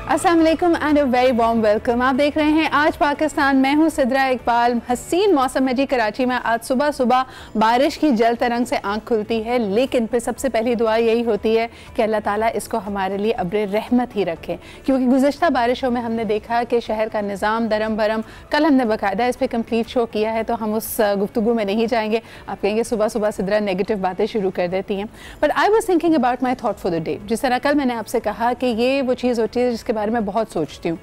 अस्सलाम वालेकुम and a very warm welcome. आप देख रहे हैं आज पाकिस्तान। मैं हूं सिद्रा इकबाल। हसीन मौसम में जी कराची में आज सुबह सुबह बारिश की जल तरंग से आंख खुलती है, लेकिन फिर सबसे पहली दुआ यही होती है कि अल्लाह ताला इसको हमारे लिए अब्र रहमत ही रखे, क्योंकि गुज़श्ता बारिशों में हमने देखा कि शहर का निज़ाम दरम भरम। कल हमने बाकायदा इस पर कंप्लीट शो किया है, तो हम उस गुफ्तगू में नहीं जाएंगे। आप कहेंगे सुबह सुबह सिद्रा नेगेटिव बातें शुरू कर देती हैं, but I was thinking about my thought for the day. जिस तरह कल मैंने आपसे कहा कि ये वो चीज़ होती है जिसके बारे में बहुत सोचती हूँ।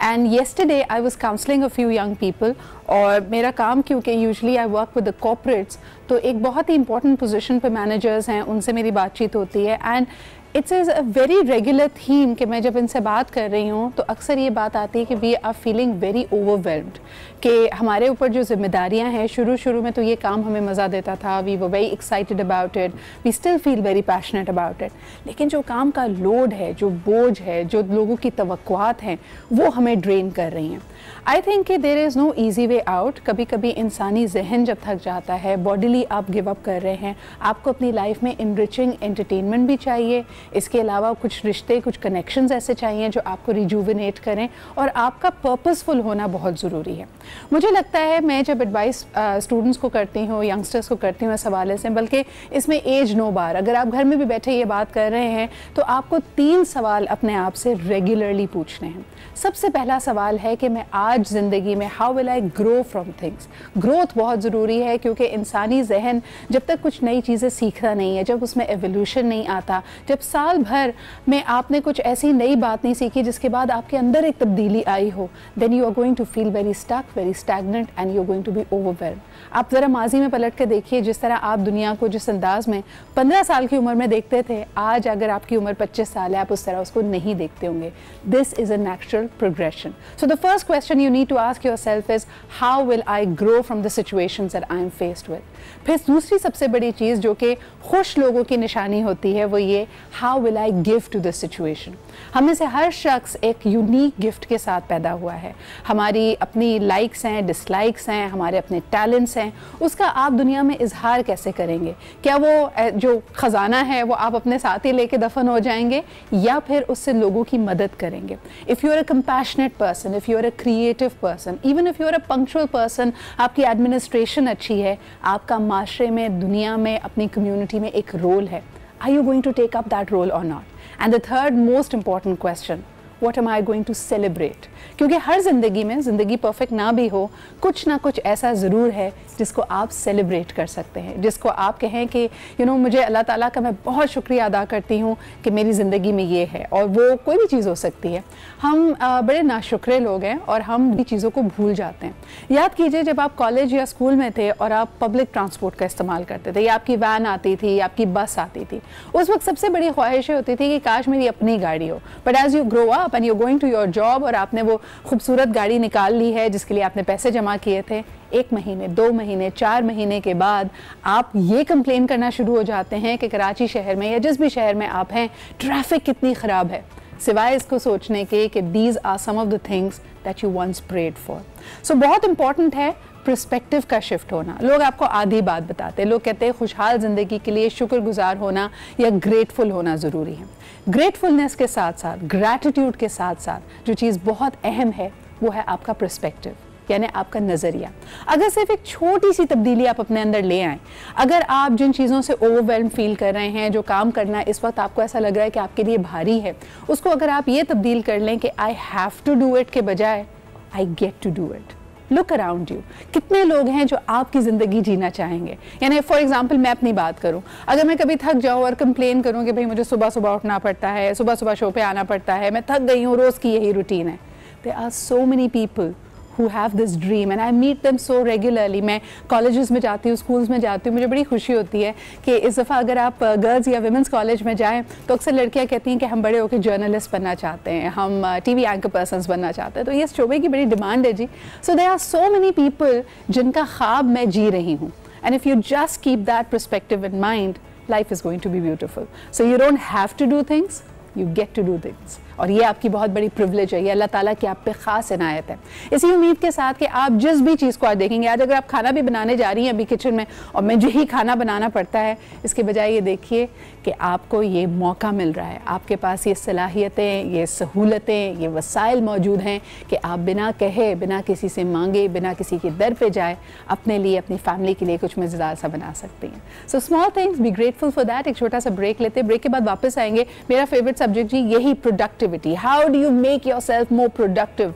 And yesterday I was counselling a few young people, और मेरा काम क्योंकि usually I work with the corporates, तो एक बहुत ही इंपॉर्टेंट पोजीशन पे मैनेजर्स हैं, उनसे मेरी बातचीत होती है। And it's is a very regular theme कि मैं जब इनसे बात कर रही हूँ तो अक्सर ये बात आती है कि we are feeling very overwhelmed, कि हमारे ऊपर जो जिम्मेदारियाँ हैं, शुरू में तो ये काम हमें मज़ा देता था, we were very excited about it, we still feel very passionate about it, लेकिन जो काम का लोड है, जो बोझ है, जो लोगों की तवक्कुआत हैं, वो हमें ड्रेन कर रही हैं। आई थिंक कि there is no easy way out. कभी कभी इंसानी जहन जब थक जाता है, बॉडीली आप गिव अप कर रहे हैं, आपको अपनी लाइफ में इनरिचिंग एंटरटेनमेंट भी चाहिए, इसके अलावा कुछ रिश्ते, कुछ कनेक्शंस ऐसे चाहिए जो आपको रिजुविनेट करें, और आपका पर्पसफुल होना बहुत ज़रूरी है। मुझे लगता है मैं जब एडवाइस स्टूडेंट्स को करती हूँ, यंगस्टर्स को करती हूँ इस हवाले से, बल्कि इसमें एज नो बार, अगर आप घर में भी बैठे ये बात कर रहे हैं तो आपको 3 सवाल अपने आप से रेगुलरली पूछने हैं। सबसे पहला सवाल है कि मैं आज ज़िंदगी में how will I grow from things. Growth बहुत ज़रूरी है, क्योंकि इंसानी जहन जब तक कुछ नई चीज़ें सीखता नहीं है, जब उसमें एवोल्यूशन नहीं आता, जब साल भर में आपने कुछ ऐसी नई बात नहीं सीखी जिसके बाद आपके अंदर एक तब्दीली आई हो, then you are going to feel very stuck, very stagnant and you are going to be overwhelmed. आप ज़रा माजी में पलट के देखिए, जिस तरह आप दुनिया को जिस अंदाज में 15 साल की उम्र में देखते थे, आज अगर आपकी उम्र 25 साल है, आप उस तरह उसको नहीं देखते होंगे। This is a natural progression. So the first question you need to ask yourself is how will I grow from the situations that I am faced with. फिर दूसरी सबसे बड़ी चीज़ जो कि खुश लोगों की निशानी होती है, वो ये how will I give to this situation. हम में से हर शख्स एक यूनिक गिफ्ट के साथ पैदा हुआ है। हमारी अपनी लाइक्स हैं, डिसलाइक्स हैं, हमारे अपने टैलेंट्स हैं, उसका आप दुनिया में इजहार कैसे करेंगे? क्या वो जो ख़जाना है वो आप अपने साथ ही लेके दफन हो जाएंगे, या फिर उससे लोगों की मदद करेंगे? If you are a compassionate person, if you are a creative person, even if you are a punctual person, आपकी एडमिनिस्ट्रेशन अच्छी है, आपका माशरे में, दुनिया में, अपनी कम्युनिटी में एक रोल है, are you going to take up that role or not? And the third most important question, what am I going to celebrate? क्योंकि हर ज़िंदगी में, ज़िंदगी परफेक्ट ना भी हो, कुछ ना कुछ ऐसा ज़रूर है जिसको आप सेलिब्रेट कर सकते हैं, जिसको आप कहें कि मुझे अल्लाह ताला का मैं बहुत शुक्रिया अदा करती हूँ कि मेरी ज़िंदगी में ये है, और वो कोई भी चीज़ हो सकती है। हम बड़े नाशुक्रे लोग हैं और हम भी चीज़ों को भूल जाते हैं। याद कीजिए जब आप कॉलेज या स्कूल में थे और आप पब्लिक ट्रांसपोर्ट का इस्तेमाल करते थे, या आपकी वैन आती थी, या आपकी बस आती थी, उस वक्त सबसे बड़ी ख्वाहिशें होती थी कि काश मेरी अपनी गाड़ी हो। But as you grow up and you going to your job, और आपने वो खूबसूरत गाड़ी निकाल ली है जिसके लिए आपने पैसे जमा किए थे, 1 महीने, 2 महीने, 4 महीने के बाद आप ये कंप्लेन करना शुरू हो जाते हैं कि कराची शहर में या जिस भी शहर में आप हैं, ट्रैफिक कितनी ख़राब है, सिवाय इसको सोचने के कि these are some of the things that you once prayed for. So बहुत इंपॉर्टेंट है पर्सपेक्टिव का शिफ्ट होना। लोग आपको आधी बात बताते हैं, लोग कहते हैं खुशहाल ज़िंदगी के लिए शुक्रगुजार होना या ग्रेटफुल होना ज़रूरी है। ग्रेटफुलनेस के साथ साथ, ग्रैटिट्यूड के साथ साथ जो चीज़ बहुत अहम है वो है आपका पर्सपेक्टिव, यानी आपका नज़रिया। अगर सिर्फ एक छोटी सी तब्दीली आप अपने अंदर ले आएँ, अगर आप जिन चीज़ों से ओवरवेल्म फील कर रहे हैं, जो काम करना इस वक्त आपको ऐसा लग रहा है कि आपके लिए भारी है, उसको अगर आप ये तब्दील कर लें कि I have to do it के बजाय I get to do it. Look around you, कितने लोग हैं जो आपकी ज़िंदगी जीना चाहेंगे? यानी फॉर एग्जांपल मैं अपनी बात करूं, अगर मैं कभी थक जाऊं और कंप्लेन करूं कि भाई मुझे सुबह सुबह उठना पड़ता है, सुबह सुबह शो पे आना पड़ता है, मैं थक गई हूं, रोज़ की यही रूटीन है। There are so many people who have this dream and I meet them so regularly. मैं कॉलेजेस में जाती हूँ, स्कूल्स में जाती हूँ, मुझे बड़ी खुशी होती है कि इस दफ़ा अगर आप गर्ल्स या विमेंस कॉलेज में जाएं तो अक्सर लड़कियाँ कहती हैं कि हम बड़े होकर जर्नलिस्ट बनना चाहते हैं, हम टीवी एंकर पर्सन्स बनना चाहते हैं। तो ये शोबे की बड़ी डिमांड है जी। So there are so many people जिनका ख्वाब मैं जी रही हूँ, and if you just keep that perspective in mind, life is going to be beautiful. So you don't have to do things, you get to do things. और ये आपकी बहुत बड़ी प्रिविलेज है, ये अल्लाह ताला की आप पे ख़ास इनायत है। इसी उम्मीद के साथ कि आप जिस भी चीज़ को आज देखेंगे, आज अगर आप खाना भी बनाने जा रही हैं अभी किचन में और मुझे ही खाना बनाना पड़ता है, इसके बजाय ये देखिए कि आपको ये मौका मिल रहा है, आपके पास ये सलाहियतें, ये सहूलतें, ये वसाइल मौजूद हैं कि आप बिना कहे, बिना किसी से मांगे, बिना किसी के दर पे जाए अपने लिए, अपनी फैमिली के लिए कुछ मज़ेदार सा बना सकती हैं। So small things, be grateful for that. एक छोटा सा ब्रेक लेते हैं, ब्रेक के बाद वापस आएंगे। मेरा फेवरेट सब्जेक्ट जी यही productivity, how do you make your self more productive,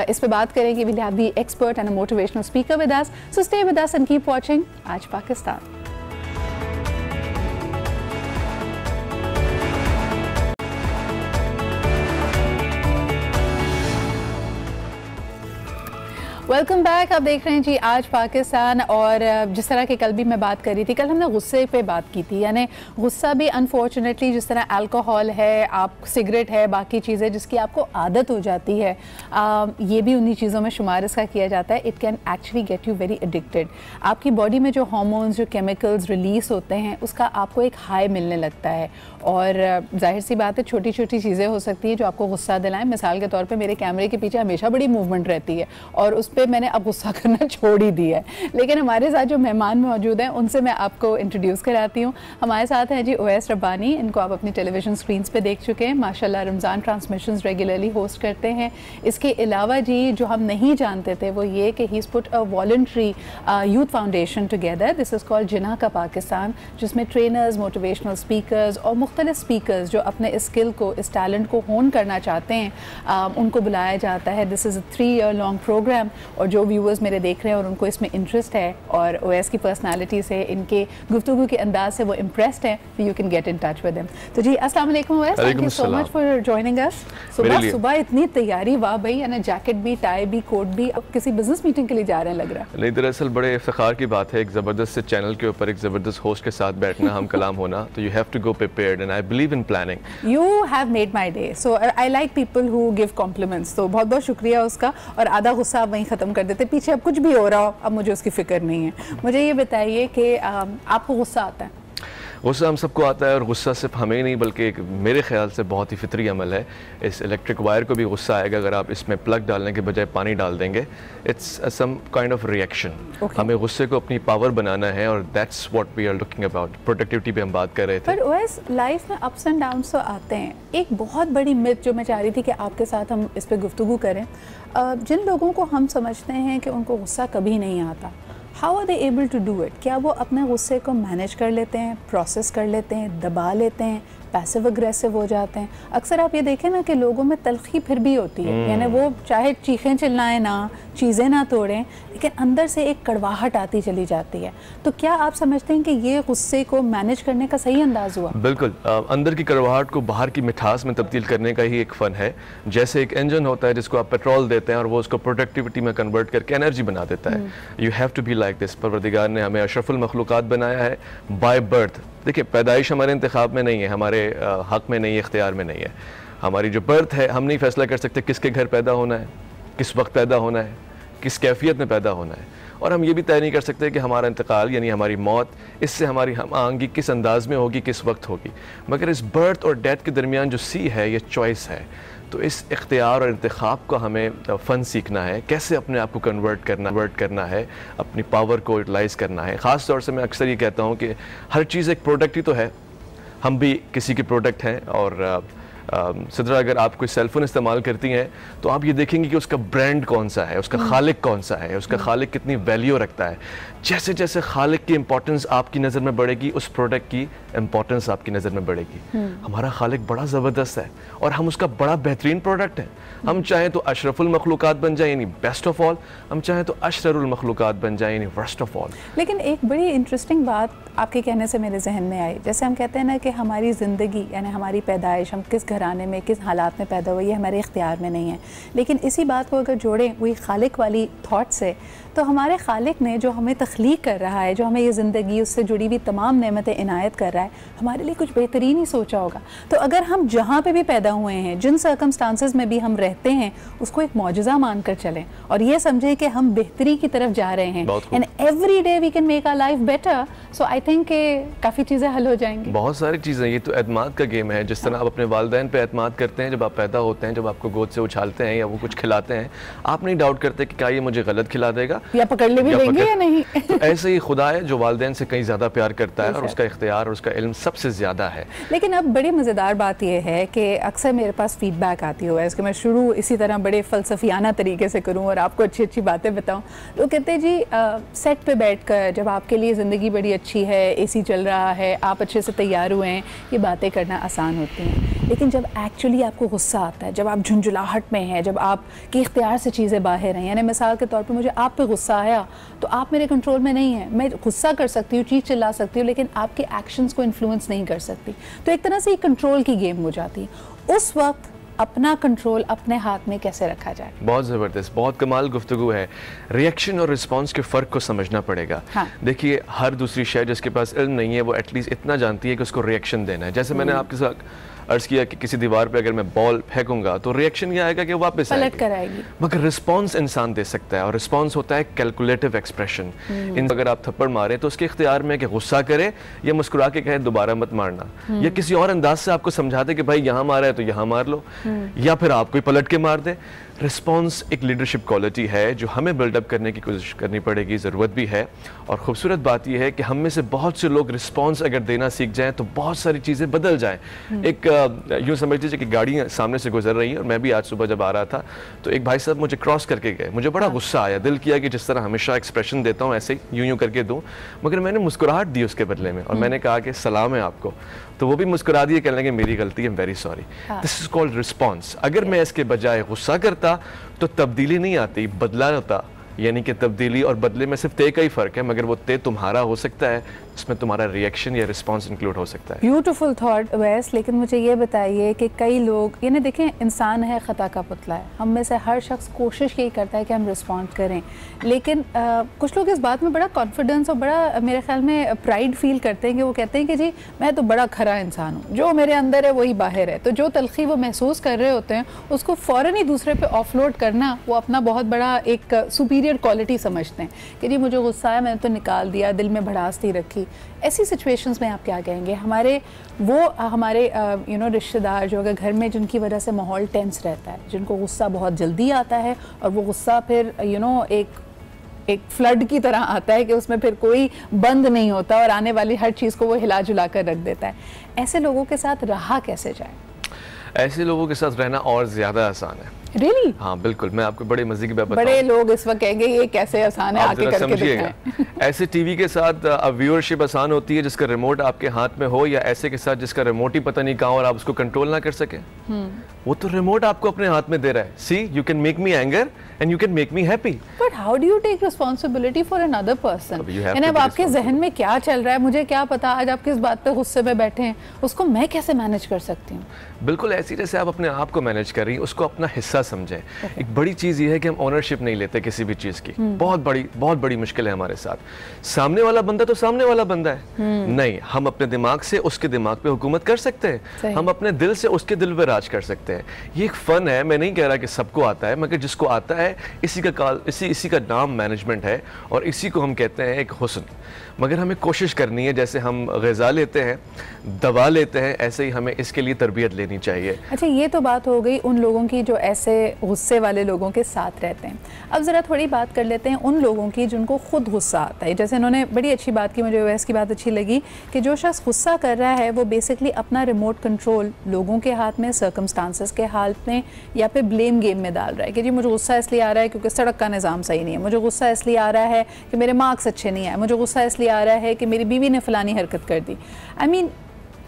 इस पर बात करेंगे। Will have the expert and a motivational speaker with us, so stay with us and keep watching Aaj Pakistan. Welcome back. आप देख रहे हैं जी आज पाकिस्तान। और जिस तरह की कल भी मैं बात कर रही थी, कल हमने गुस्से पे बात की थी, यानी गुस्सा भी अनफॉर्चुनेटली जिस तरह अल्कोहल है, आप सिगरेट है, बाकी चीज़ें जिसकी आपको आदत हो जाती है, ये भी उन्हीं चीज़ों में शुमार इसका किया जाता है। It can actually get you very addicted. आपकी बॉडी में जो हार्मोन्स, जो केमिकल्स रिलीज़ होते हैं, उसका आपको एक हाई मिलने लगता है। और जाहिर सी बात है, छोटी छोटी चीज़ें हो सकती हैं जो आपको गुस्सा दिलाएं। मिसाल के तौर पे मेरे कैमरे के पीछे हमेशा बड़ी मूवमेंट रहती है और उस पर मैंने अब गुस्सा करना छोड़ ही दिया है। लेकिन हमारे साथ जो मेहमान मौजूद हैं उनसे मैं आपको इंट्रोड्यूस कराती हूँ। हमारे साथ हैं जी ओवैस रब्बानी, इनको आप अपनी टेलीविज़न स्क्रीन्स पे देख चुके हैं। माशाल्लाह रमज़ान ट्रांसमिशंस रेगुलरली होस्ट करते हैं। इसके अलावा जी जो हम नहीं जानते थे वो ये कि he is put a voluntary youth foundation together, this is called Jinnah का पाकिस्तान, जिसमें ट्रेनर्स, मोटिवेशनल स्पीकर्स और मुख्तलिफ स्पीकर्स जो अपने इस स्किल को, इस टैलेंट को होन करना चाहते हैं, उनको बुलाया जाता है। This is a 3 year long programme. और जो व्यूअर्स मेरे देख रहे हैं और उनको इसमें इंटरेस्ट है और ओवैस की पर्सनालिटी से, इनके गुफ्तगू के अंदाज से वो इम्प्रेस्ड हैं, तो you can get in touch with him. तो जी अस्सलाम वालेकुम Owais, thank you so much for joining us. सुबह सुबह इतनी तैयारी, वाह भाई, यानी जैकेट भी, टाई भी, कोट भी, अब किसी बिजनेस मीटिंग के लिए जा रहे हैं लग रहा है। नहीं, दरअसल बड़े इफ्तिखार की बात है एक ज़बरदस्त से चैनल के ऊपर एक ज़बरदस्त होस्ट के साथ बैठना, हम कलाम होना, तो you have to go prepared and I believe in planning. You have made my day, so I like people who give compliments, तो बहुत बहुत शुक्रिया उसका। और आधा गुस्सा आप वहीं ख़त्म कर देते, पीछे अब कुछ भी हो रहा हो, अब मुझे उसकी फ़िक्र नहीं है। मुझे ये बताइए कि आपको गुस्सा आता है? गुस्सा हम सबको आता है और गुस्सा सिर्फ हमें ही नहीं बल्कि एक मेरे ख्याल से बहुत ही फितरी अमल है। इस इलेक्ट्रिक वायर को भी गुस्सा आएगा अगर आप इसमें प्लग डालने के बजाय पानी डाल देंगे। It's some kind of reaction. हमें गुस्से को अपनी पावर बनाना है और that's what we are looking about. Productivity पे हम बात कर रहे थे। पर ओवैस, लाइफ में अप्स एंड डाउन्स तो आते हैं। एक बहुत बड़ी मिथ जो मैं चाह रही थी कि आपके साथ हम इस पर गुफ्तगू करें, जिन लोगों को हम समझते हैं कि उनको गुस्सा कभी नहीं आता, how are they able to do it? क्या वो अपने गुस्से को मैनेज कर लेते हैं, प्रोसेस कर लेते हैं, दबा लेते हैं, पैसिव अग्रेसिव हो जाते हैं? अक्सर आप ये देखें ना कि लोगों में तलखी फिर भी होती है, यानी वो चाहे चीखें चिल्लाएं ना, चीज़ें ना तोड़ें, लेकिन अंदर से एक कड़वाहट आती चली जाती है। तो क्या आप समझते हैं कि ये गुस्से को मैनेज करने का सही अंदाज हुआ? बिल्कुल, अंदर की कड़वाहट को बाहर की मिठास में तब्दील करने का ही एक फ़न है। जैसे एक इंजन होता है जिसको आप पेट्रोल देते हैं और वो उसको प्रोडक्टिविटी में कन्वर्ट करके एनर्जी बना देता है। You have to be like this. परवरदिगार ने हमें अशरफुल मखलूक़ात बनाया है बाय बर्थ। देखिए, पैदाइश हमारे इंतखाब में नहीं है, हमारे हक में नहीं है, इख्तियार में नहीं है। हमारी जो बर्थ है, हम नहीं फैसला कर सकते किसके घर पैदा होना है, किस वक्त पैदा होना है, किस कैफियत में पैदा होना है। और हम ये भी तय नहीं कर सकते कि हमारा इंतकाल यानी हमारी मौत, इससे हमारी हम आंगी किस अंदाज में होगी, किस वक्त होगी। मगर इस बर्थ और डेथ के दरमियान जो सी है, ये चॉइस है। तो इस इख्तियार और इंतखाब का हमें फ़न सीखना है, कैसे अपने आप को कन्वर्ट करना है, अपनी पावर को यूटिलाइज़ करना है। ख़ास तौर से मैं अक्सर ये कहता हूँ कि हर चीज़ एक प्रोडक्ट ही तो है, हम भी किसी के प्रोडक्ट हैं। और सिद्रा, अगर आप कोई सेलफोन इस्तेमाल करती हैं तो आप ये देखेंगे कि उसका ब्रांड कौन सा है, उसका खालिक कौन सा है, उसका खालिक कितनी वैल्यू रखता है। जैसे जैसे खालिक की इंपॉर्टेंस आपकी नज़र में बढ़ेगी, उस प्रोडक्ट की इंपॉर्टेंस आपकी नज़र में बढ़ेगी। हमारा खालिक बड़ा ज़बरदस्त है और हम उसका बड़ा बेहतरीन प्रोडक्ट है। हम चाहें तो अशरफुल मखलूक़ात बन जाए यानी बेस्ट ऑफ ऑल, हम चाहें तो अशररुल मखलूक़ात बन जाए यानी वर्स्ट ऑफ ऑल। लेकिन एक बड़ी इंटरेस्टिंग बात आपके कहने से मेरे जहन में आई, जैसे हम कहते हैं ना कि हमारी ज़िंदगी यानी हमारी पैदाइश, हम किस घराने में, किस हालात में पैदा हुए, ये हमारे इख्तियार में नहीं है। लेकिन इसी बात को अगर जोड़ें वही खालिक वाली थॉट से, तो हमारे खालिक ने जो हमें तख्लीक कर रहा है, जो हमें ये ज़िंदगी, उससे जुड़ी हुई तमाम नेमतें इनायत कर रहा है, हमारे लिए कुछ बेहतरीन ही सोचा होगा। तो अगर हम जहाँ पे भी पैदा हुए हैं, जिन सर्कमस्टांसेस में भी हम रहते हैं, उसको एक मौजज़ा मानकर चलें और ये समझें कि हम बेहतरी की तरफ जा रहे हैं। And every day we can make our life better. So I think काफ़ी चीज़ें हल हो जाएंगी। बहुत सारी चीज़ें, ये तो एतमाद का गेम है। जिस तरह आप अपने वालिदैन वालिदैन पे एतमाद करते हैं जब आप पैदा होते हैं, जब आपको गोद से उछालते हैं या वो कुछ खिलाते हैं, आप नहीं डाउट करते कि क्या ये मुझे गलत खिला देगा या पकड़ ले भी लेंगे या नहीं। तो ऐसे ही खुदा है जो वालिदैन से कहीं ज़्यादा प्यार करता है और उसका इख्तियार और उसका इल्म सबसे ज़्यादा है। लेकिन अब बड़ी मज़ेदार बात यह है कि अक्सर मेरे पास फीडबैक आती हो, इसके मैं शुरू इसी तरह बड़े फ़लसफ़ियाना तरीके से करूं और आपको अच्छी अच्छी बातें बताऊं। लोग कहते हैं जी सेट पे बैठकर जब आपके लिए ज़िंदगी बड़ी अच्छी है, एसी चल रहा है, आप अच्छे से तैयार हुए हैं, ये बातें करना आसान होती हैं, लेकिन जब एक्चुअली आपको गुस्सा आता है, जब आप झुंझुलाहट में हैं, जब आपके इख्तियार से चीज़ें बाहर हैं, यानी मिसाल के तौर पे मुझे आप पे गुस्सा आया तो आप मेरे कंट्रोल में नहीं हैं, मैं गुस्सा कर सकती हूँ, चीज़ चिल्ला सकती हूँ, लेकिन आपके एक्शंस को इन्फ्लुएंस नहीं कर सकती। तो एक तरह से ये कंट्रोल की गेम हो जाती है। उस वक्त अपना कंट्रोल अपने हाथ में कैसे रखा जाए? बहुत ज़बरदस्त, बहुत कमाल गुफ्तगू है। रिएक्शन और रिस्पांस के फ़र्क को समझना पड़ेगा। हाँ। देखिए, हर दूसरी शय जिसके पास इल्म नहीं है वो एटलीस्ट इतना जानती है कि उसको रिएक्शन देना है। जैसे मैंने आपके साथ अर्ज़ किया कि किसी दीवार पे अगर मैं बॉल फेंकूंगा तो रिएक्शन ये आएगा कि वापस पलट कर आएगी, मगर रिस्पांस इंसान दे सकता है और रिस्पांस होता है कैलकुलेटिव एक्सप्रेशन। इन अगर आप थप्पड़ मारे तो उसके इख्तियार में कि गुस्सा करे या मुस्कुरा के कहे दोबारा मत मारना, या किसी और अंदाज से आपको समझा दे कि भाई यहाँ मारा है तो यहाँ मार लो, या फिर आपको पलट के मार दे। रिस्पांस एक लीडरशिप क्वालिटी है जो हमें बिल्डअप करने की कोशिश करनी पड़ेगी, ज़रूरत भी है। और ख़ूबसूरत बात यह है कि हम में से बहुत से लोग रिस्पांस अगर देना सीख जाएं तो बहुत सारी चीज़ें बदल जाएं। एक यूँ समझ लीजिए कि गाड़ियाँ सामने से गुजर रही हैं और मैं भी आज सुबह जब आ रहा था तो एक भाई साहब मुझे क्रॉस करके गए, मुझे बड़ा गुस्सा आया, दिल किया कि जिस तरह हमेशा एक्सप्रेशन देता हूँ ऐसे ही यूँ करके दूँ, मगर मैंने मुस्कुराहट दी उसके बदले में और मैंने कहा कि सलाम है आपको, तो वो भी मुस्कुरा दिए, कहने लगे मेरी गलती है, very sorry. This is called response. अगर मैं इसके बजाय गुस्सा करता तो तब्दीली नहीं आती, बदला होता। यानी कि तब्दीली और बदले में सिर्फ तय का ही फ़र्क है, मगर वो तय तुम्हारा हो सकता है, इसमें तुम्हारा रिएक्शन या रिस्पांस इंक्लूड हो सकता है। ब्यूटीफुल थॉट वैस। लेकिन मुझे ये बताइए कि कई लोग, यानी देखें, इंसान है, ख़ता का पुतला है, हम में से हर शख्स कोशिश यही करता है कि हम रिस्पॉन्ड करें, लेकिन कुछ लोग इस बात में बड़ा कॉन्फिडेंस और बड़ा मेरे ख्याल में प्राइड फील करते हैं कि वो कहते हैं कि जी मैं तो बड़ा खरा इंसान हूँ, जो मेरे अंदर है वही बाहर है। तो जो तलखी वो महसूस कर रहे होते हैं उसको फ़ौरन ही दूसरे पे ऑफलोड करना वो अपना बहुत बड़ा एक सुपीरियर क्वालिटी समझते हैं कि जी मुझे गुस्सा आया, मैंने तो निकाल दिया, दिल में भड़ास नहीं रखी। ऐसी सिचुएशंस में आप क्या कहेंगे? हमारे रिश्तेदार जो अगर घर में जिनकी वजह से माहौल टेंस रहता है, जिनको गुस्सा बहुत जल्दी आता है और वो गुस्सा फिर एक फ्लड की तरह आता है कि उसमें फिर कोई बंद नहीं होता और आने वाली हर चीज़ को वो हिला जुला कर रख देता है, ऐसे लोगों के साथ रहा कैसे जाए? ऐसे लोगों के साथ रहना और ज़्यादा आसान है। Really? हाँ बिल्कुल, मैं आपको बड़े मजे की बात बताऊं। बड़े लोग इस वक्त कहेंगे ये कैसे आसान है, आके करके दिखाएं। ऐसे टीवी के साथ अब व्यूअरशिप आसान होती है जिसका रिमोट आपके हाथ में हो, या ऐसे के साथ जिसका रिमोट ही पता नहीं कहाँ और आप उसको कंट्रोल ना कर सके। वो तो रिमोट आपको अपने हाथ में दे रहा है। See, you can make me anger and you can make me happy, but how do you take responsibility for another person? यानी अब आपके जहन में क्या चल रहा है, मुझे क्या पता आज आप किस बात पे गुस्से में बैठे हैं, उसको मैं कैसे मैनेज कर सकती हूँ? बिल्कुल ऐसी जैसे आप अपने आप को मैनेज कर रही हैं, उसको अपना हिस्सा समझें। एक बड़ी चीज़ ये है कि हम ओनरशिप नहीं लेते किसी भी चीज़ की। बहुत बड़ी मुश्किल है हमारे साथ। सामने वाला बंदा तो सामने वाला बंदा है, नहीं, हम अपने दिमाग से उसके दिमाग पे हुकूमत कर सकते हैं, हम अपने दिल से उसके दिल पे राज कर सकते हैं। ये एक फ़न है, मैं नहीं कह रहा कि सबको आता है, मगर जिसको आता है इसी का नाम मैनेजमेंट है और इसी को हम कहते हैं एक हुस्न। मगर हमें कोशिश करनी है, जैसे हम ग़िज़ा लेते हैं, दवा लेते हैं, ऐसे ही हमें इसके लिए तरबियत लेनी चाहिए। अच्छा, ये तो बात हो गई उन लोगों की जो ऐसे गुस्से वाले लोगों के साथ रहते हैं। अब ज़रा थोड़ी बात कर लेते हैं उन लोगों की जिनको खुद गुस्सा आता है। जैसे इन्होंने बड़ी अच्छी बात की, मुझे वैस की बात अच्छी लगी कि जो शख्स गुस्सा कर रहा है वो बेसिकली अपना रिमोट कंट्रोल लोगों के हाथ में, सर्कमस्टांसेस के हाथ में, या फिर ब्लेम गेम में डाल रहा है कि जी मुझे गुस्सा इसलिए आ रहा है क्योंकि सड़क का निज़ाम सही नहीं है, मुझे गुस्सा इसलिए आ रहा है कि मेरे मार्क्स अच्छे नहीं आए, मुझे गुस्सा इसलिए आ रहा है कि मेरी बीवी ने फ़लानी हरकत कर दी। आई मीन,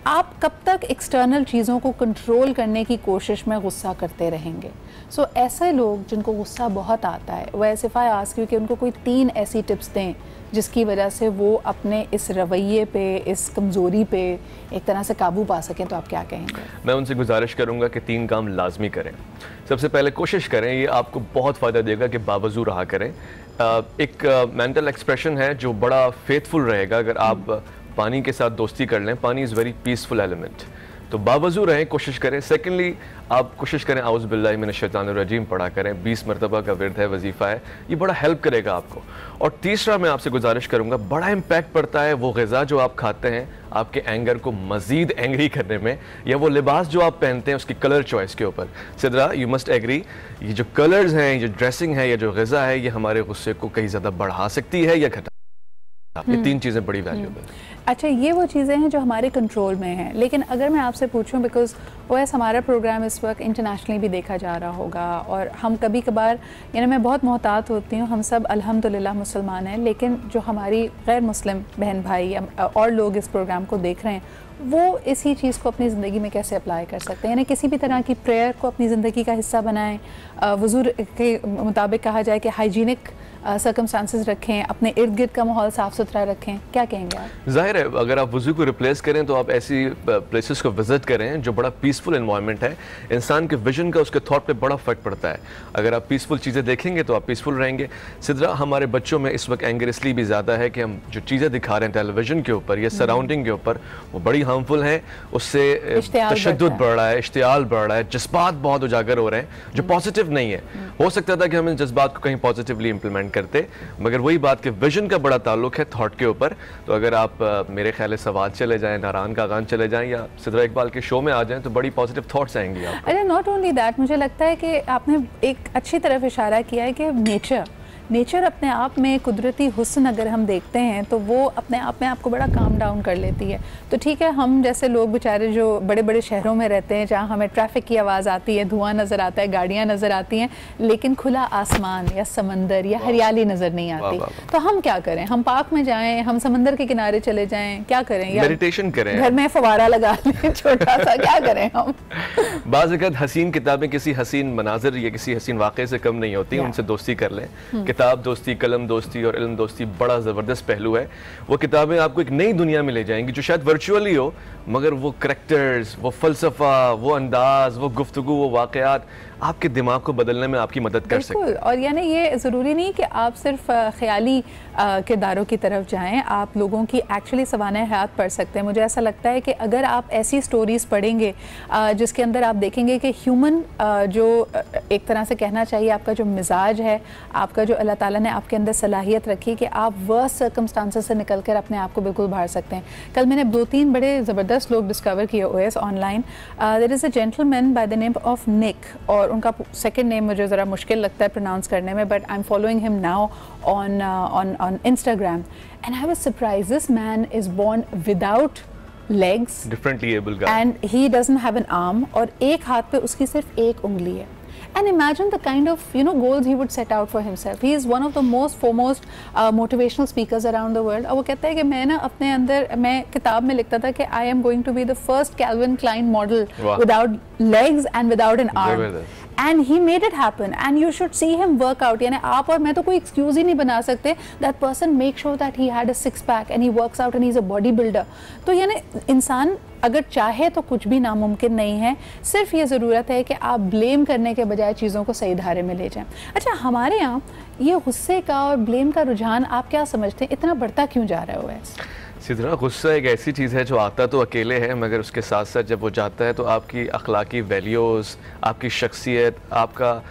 आप कब तक एक्सटर्नल चीज़ों को कंट्रोल करने की कोशिश में गुस्सा करते रहेंगे? सो ऐसे लोग जिनको गुस्सा बहुत आता है, वैसे इफ़ आई आस्क यू कि उनको कोई 3 ऐसी टिप्स दें जिसकी वजह से वो अपने इस रवैये पे, इस कमज़ोरी पे एक तरह से काबू पा सकें, तो आप क्या कहेंगे? मैं उनसे गुजारिश करूंगा कि 3 काम लाजमी करें। सबसे पहले कोशिश करें, ये आपको बहुत फ़ायदा देगा कि बावजू रहा करें। एक मेंटल एक्सप्रेशन है जो बड़ा फेथफुल रहेगा। अगर आप पानी के साथ दोस्ती कर लें, पानी इज़ वेरी पीसफुल एलिमेंट। तो बावजू रहें, कोशिश करें। सेकेंडली आप कोशिश करें औज़ु बिल्लाहि मिनश शैतानिर रजीम पढ़ा करें, 20 मरतबा का विर्द है, वजीफ़ा है, ये बड़ा हेल्प करेगा आपको। और तीसरा मैं आपसे गुजारिश करूँगा, बड़ा इम्पैक्ट पड़ता है वो ग़िज़ा जो आप खाते हैं आपके एंगर को मज़ीद एंग्री करने में, या वो लिबास जो आप पहनते हैं उसकी कलर चॉइस के ऊपर। सिद्रा, यू मस्ट एग्री, ये जो कलर्स हैं, ये जो ड्रेसिंग है, ये जो ग़िज़ा है, ये हमारे गुस्से को कहीं ज़्यादा बढ़ा सकती है या घटा। ये 3 चीज़ें बड़ी वैल्यूएबल है। अच्छा, ये वो चीज़ें हैं जो हमारे कंट्रोल में हैं, लेकिन अगर मैं आपसे पूछूं, बिकॉज OS हमारा प्रोग्राम इस वक्त इंटरनेशनली भी देखा जा रहा होगा और हम कभी कभार, यानी मैं बहुत मोहतात होती हूँ, हम सब अल्हम्दुलिल्लाह मुसलमान हैं, लेकिन जो हमारी गैर मुस्लिम बहन भाई या और लोग इस प्रोग्राम को देख रहे हैं, वो इसी चीज़ को अपनी ज़िंदगी में कैसे अप्लाई कर सकते हैं? यानी किसी भी तरह की प्रेयर को अपनी ज़िंदगी का हिस्सा बनाएं, वज़ू के मुताबिक कहा जाए कि हाइजीनिक सर्कमस्टांसेस रखें, अपने इर्द गिर्द का माहौल साफ़ सुथरा रखें, क्या कहेंगे आप? ज़ाहिर है, अगर आप वज़ू को रिप्लेस करें तो आप ऐसी प्लेसेस को विज़िट करें जो बड़ा पीसफुल एनवायरनमेंट है। इंसान के विजन का, उसके थॉट पे बड़ा फ़र्क पड़ता है। अगर आप पीसफुल चीज़ें देखेंगे तो आप पीसफुल रहेंगे। सिद्रा, हमारे बच्चों में इस वक्त एंगर इसलिए भी ज़्यादा है कि हम जो चीज़ें दिखा रहे हैं टेलीविज़न के ऊपर या सराउंडिंग के ऊपर, वो बड़ी हार्मफुल हैं। उससे तशद्दुद बढ़ रहा है, इश्तियाल बढ़ रहा है, जज्बात बहुत उजागर हो रहे हैं जो पॉजिटिव नहीं है। हो सकता था कि हम इन जज्बात को कहीं पॉजिटिवली इंप्लीमेंट करते, मगर वही बात कि विजन का बड़ा ताल्लुक है थॉट के ऊपर। तो अगर आप मेरे ख्याल से सवाल चले जाएं, नारायण का गान चले जाएं या सिद्रा इकबाल के शो में आ जाएं तो बड़ी पॉजिटिव थॉट्स आएंगी आपको। अरे नॉट ओनली दैट, मुझे लगता है कि आपने एक अच्छी तरफ इशारा किया है कि नेचर अपने आप में कुदरती हुस्न अगर हम देखते हैं तो वो अपने आप में आपको बड़ा काम डाउन कर लेती है। तो ठीक है, हम जैसे लोग बेचारे जो बड़े बड़े शहरों में रहते हैं जहाँ हमें ट्रैफिक की आवाज़ आती है, धुआं नज़र आता है, गाड़ियाँ नज़र आती हैं, लेकिन खुला आसमान या समंदर या हरियाली नज़र नहीं आती, तो हम क्या करें? हम पार्क में जाएं, हम समंदर के किनारे चले जाएं, क्या करें? या मेडिटेशन करें, घर में फवारा लगा लें छोटा सा, क्या करें हम? बाज़ वक़्त हसीन किताबें किसी हसीन मनाज़र या किसी हसीन वाक़े से कम नहीं होती, उनसे दोस्ती कर लें। किताब दोस्ती, कलम दोस्ती और इल्म दोस्ती बड़ा ज़बरदस्त पहलू है। वो किताबें आपको एक नई दुनिया में ले जाएंगी जो शायद वर्चुअली हो, मगर वो करैक्टर्स, वो फ़लसफ़ा, वो अंदाज़, वो गुफ्तगू, वो वाक़यात आपके दिमाग को बदलने में आपकी मदद कर सकते हैं। और यानी ये ज़रूरी नहीं कि आप सिर्फ ख्याली किरदारों की तरफ जाएं, आप लोगों की एक्चुअली सवाने हयात पढ़ सकते हैं। मुझे ऐसा लगता है कि अगर आप ऐसी स्टोरीज़ पढ़ेंगे जिसके अंदर आप देखेंगे कि ह्यूमन जो एक तरह से कहना चाहिए आपका जो मिजाज है, आपका जो अल्लाह ताला ने आपके अंदर सलाहियत रखी कि आप वर्स्ट सर्कमस्टांसेस से निकल कर अपने आप को बिल्कुल बाहर सकते हैं। कल मैंने 2-3 बड़े ज़बरदस्त लोग डिस्कवर किए OS online. There is a gentleman by the name of Nick, और उनका सेकंड नेम मुझे ज़रा मुश्किल लगता है प्रोनाउंस करने में, but I am following him now on Instagram and I was surprised. This man is born without legs, differently able guy, and he doesn't have an arm, और एक हाथ पे उसकी सिर्फ एक उंगली है। And imagine the kind of goals he would set out for himself. He is one of the most foremost motivational speakers around the world. और वो कहता है कि मैं ना अपने अंदर, मैं किताब में लिखता था कि I am going to be the first Calvin Klein model without legs and without an arm. And he made it happen, and you should see him work out. यानी आप और मैं तो कोई excuse ही नहीं बना सकते. That person makes sure that he had a six pack and he works out and he's a bodybuilder. तो यानी इंसान अगर चाहे तो कुछ भी नामुमकिन नहीं है, सिर्फ ये ज़रूरत है कि आप ब्लेम करने के बजाय चीज़ों को सही धारे में ले जाएं। अच्छा, हमारे यहाँ ये गुस्से का और ब्लेम का रुझान आप क्या समझते हैं, इतना बढ़ता क्यों जा रहा है? सिद्रा, गुस्सा एक ऐसी चीज़ है जो आता तो अकेले है, मगर उसके साथ साथ जब वो जाता है तो आपकी अखलाकी वैल्यूज़, आपकी शख्सियत, आपका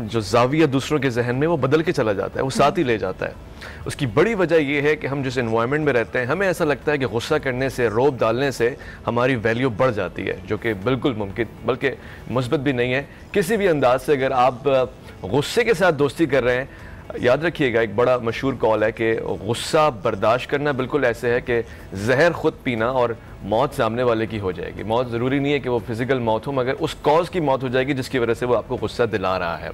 जो ज़ाविया दूसरों के जहन में वो बदल के चला जाता है, वो साथ ही ले जाता है। उसकी बड़ी वजह ये है कि हम जिस एनवायरनमेंट में रहते हैं, हमें ऐसा लगता है कि गुस्सा करने से, रौब डालने से हमारी वैल्यू बढ़ जाती है, जो कि बिल्कुल मुमकिन बल्कि मुस्बत भी नहीं है। किसी भी अंदाज से अगर आप गुस्से के साथ दोस्ती कर रहे हैं, याद रखिएगा एक बड़ा मशहूर कॉल है कि गुस्सा बर्दाश्त करना बिल्कुल ऐसे है कि जहर खुद पीना और मौत सामने वाले की हो जाएगी। मौत ज़रूरी नहीं है कि वो फिजिकल मौत हो, मगर उस कॉज की मौत हो जाएगी जिसकी वजह से वो आपको गुस्सा दिला रहा है।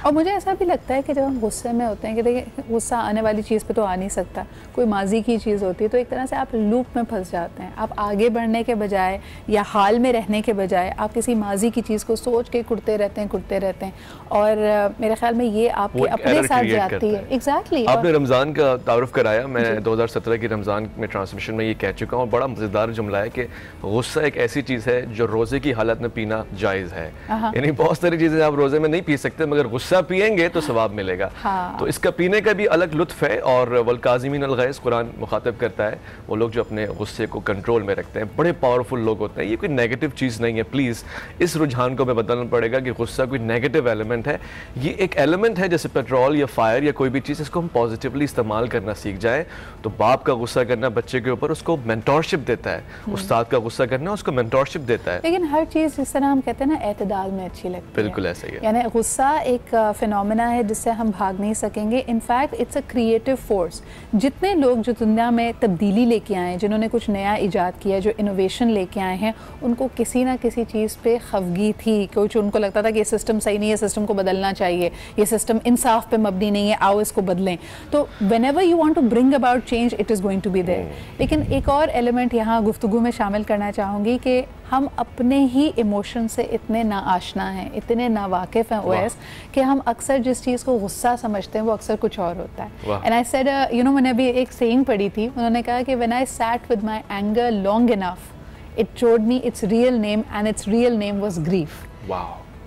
और मुझे ऐसा भी लगता है कि जब हम गुस्से में होते हैं कि देखिए गुस्सा आने वाली चीज़ पे तो आ नहीं सकता, कोई माजी की चीज़ होती है, तो एक तरह से आप लूप में फंस जाते हैं। आप आगे बढ़ने के बजाय या हाल में रहने के बजाय आप किसी माजी की चीज़ को सोच के कुड़ते रहते हैं और मेरे ख्याल में ये आपके अपने साथ जाती है। एग्जैक्टली। आपने रमज़ान का तारुफ कराया, मैं 2017 की रमज़ान में ट्रांसमिशन में ये कह चुका हूँ, बड़ा मज़ेदार जुमला है कि गुस्सा एक ऐसी चीज़ है जो रोज़े की हालत में पीना जायज़ है। यानी बहुत सारी चीज़ें आप रोज़े में नहीं पी सकते, मगर गुस्सा पिएंगे तो सवाब मिलेगा। तो इसका पीने का भी अलग लुत्फ़ है। और वल्काज़िमीन अल गैज़ कुरान मुखातब करता है वो लोग जो अपने गुस्से को कंट्रोल में रखते हैं, बड़े पावरफुल लोग होते हैं। ये कोई नेगेटिव चीज़ नहीं है। प्लीज़ इस रुझान को हमें बदलना पड़ेगा कि गुस्सा कोई नेगेटिव एलिमेंट है। ये एक एलिमेंट है जैसे पेट्रोल या फायर या कोई भी चीज़, इसको हम पॉजिटिवली इस्तेमाल करना सीख जाए। तो बाप का गुस्सा करना बच्चे के ऊपर उसको मेंटोरशिप देता है, उस्ताद का गुस्सा करना उसको मेंटोरशिप देता है। लेकिन हर चीज़ जिस तरह हम कहते हैं ना एतदाल में अच्छी लगती है। बिल्कुल ऐसा ही है। यानी गुस्सा एक फिनोमेना है जिससे हम भाग नहीं सकेंगे। In fact it's a creative force. जितने लोग जो दुनिया में तब्दीली लेके आए हैं, जिन्होंने कुछ नया इजाद किया, जो इनोवेशन लेके आए हैं, उनको किसी ना किसी चीज़ पे खफगी थी। कुछ उनको लगता था कि ये सिस्टम सही नहीं है, सिस्टम को बदलना चाहिए, ये सिस्टम इंसाफ पे मबनी नहीं है, आओ इसको बदलें। तो whenever you want to bring about change it is going to be there. लेकिन एक और एलिमेंट यहाँ गुफ्तगू में शामिल करना चाहूँगी कि हम अपने ही इमोशन से इतने ना आशना हैं, इतने ना वाकिफ़ हैं ओएस, कि हम अक्सर जिस चीज़ को गुस्सा समझते हैं वो अक्सर कुछ और होता है। And I said you know, मैंने अभी एक सेइंग पढ़ी थी, उन्होंने कहा कि when I sat with my anger long enough it showed me it's real name and it's real name was grief.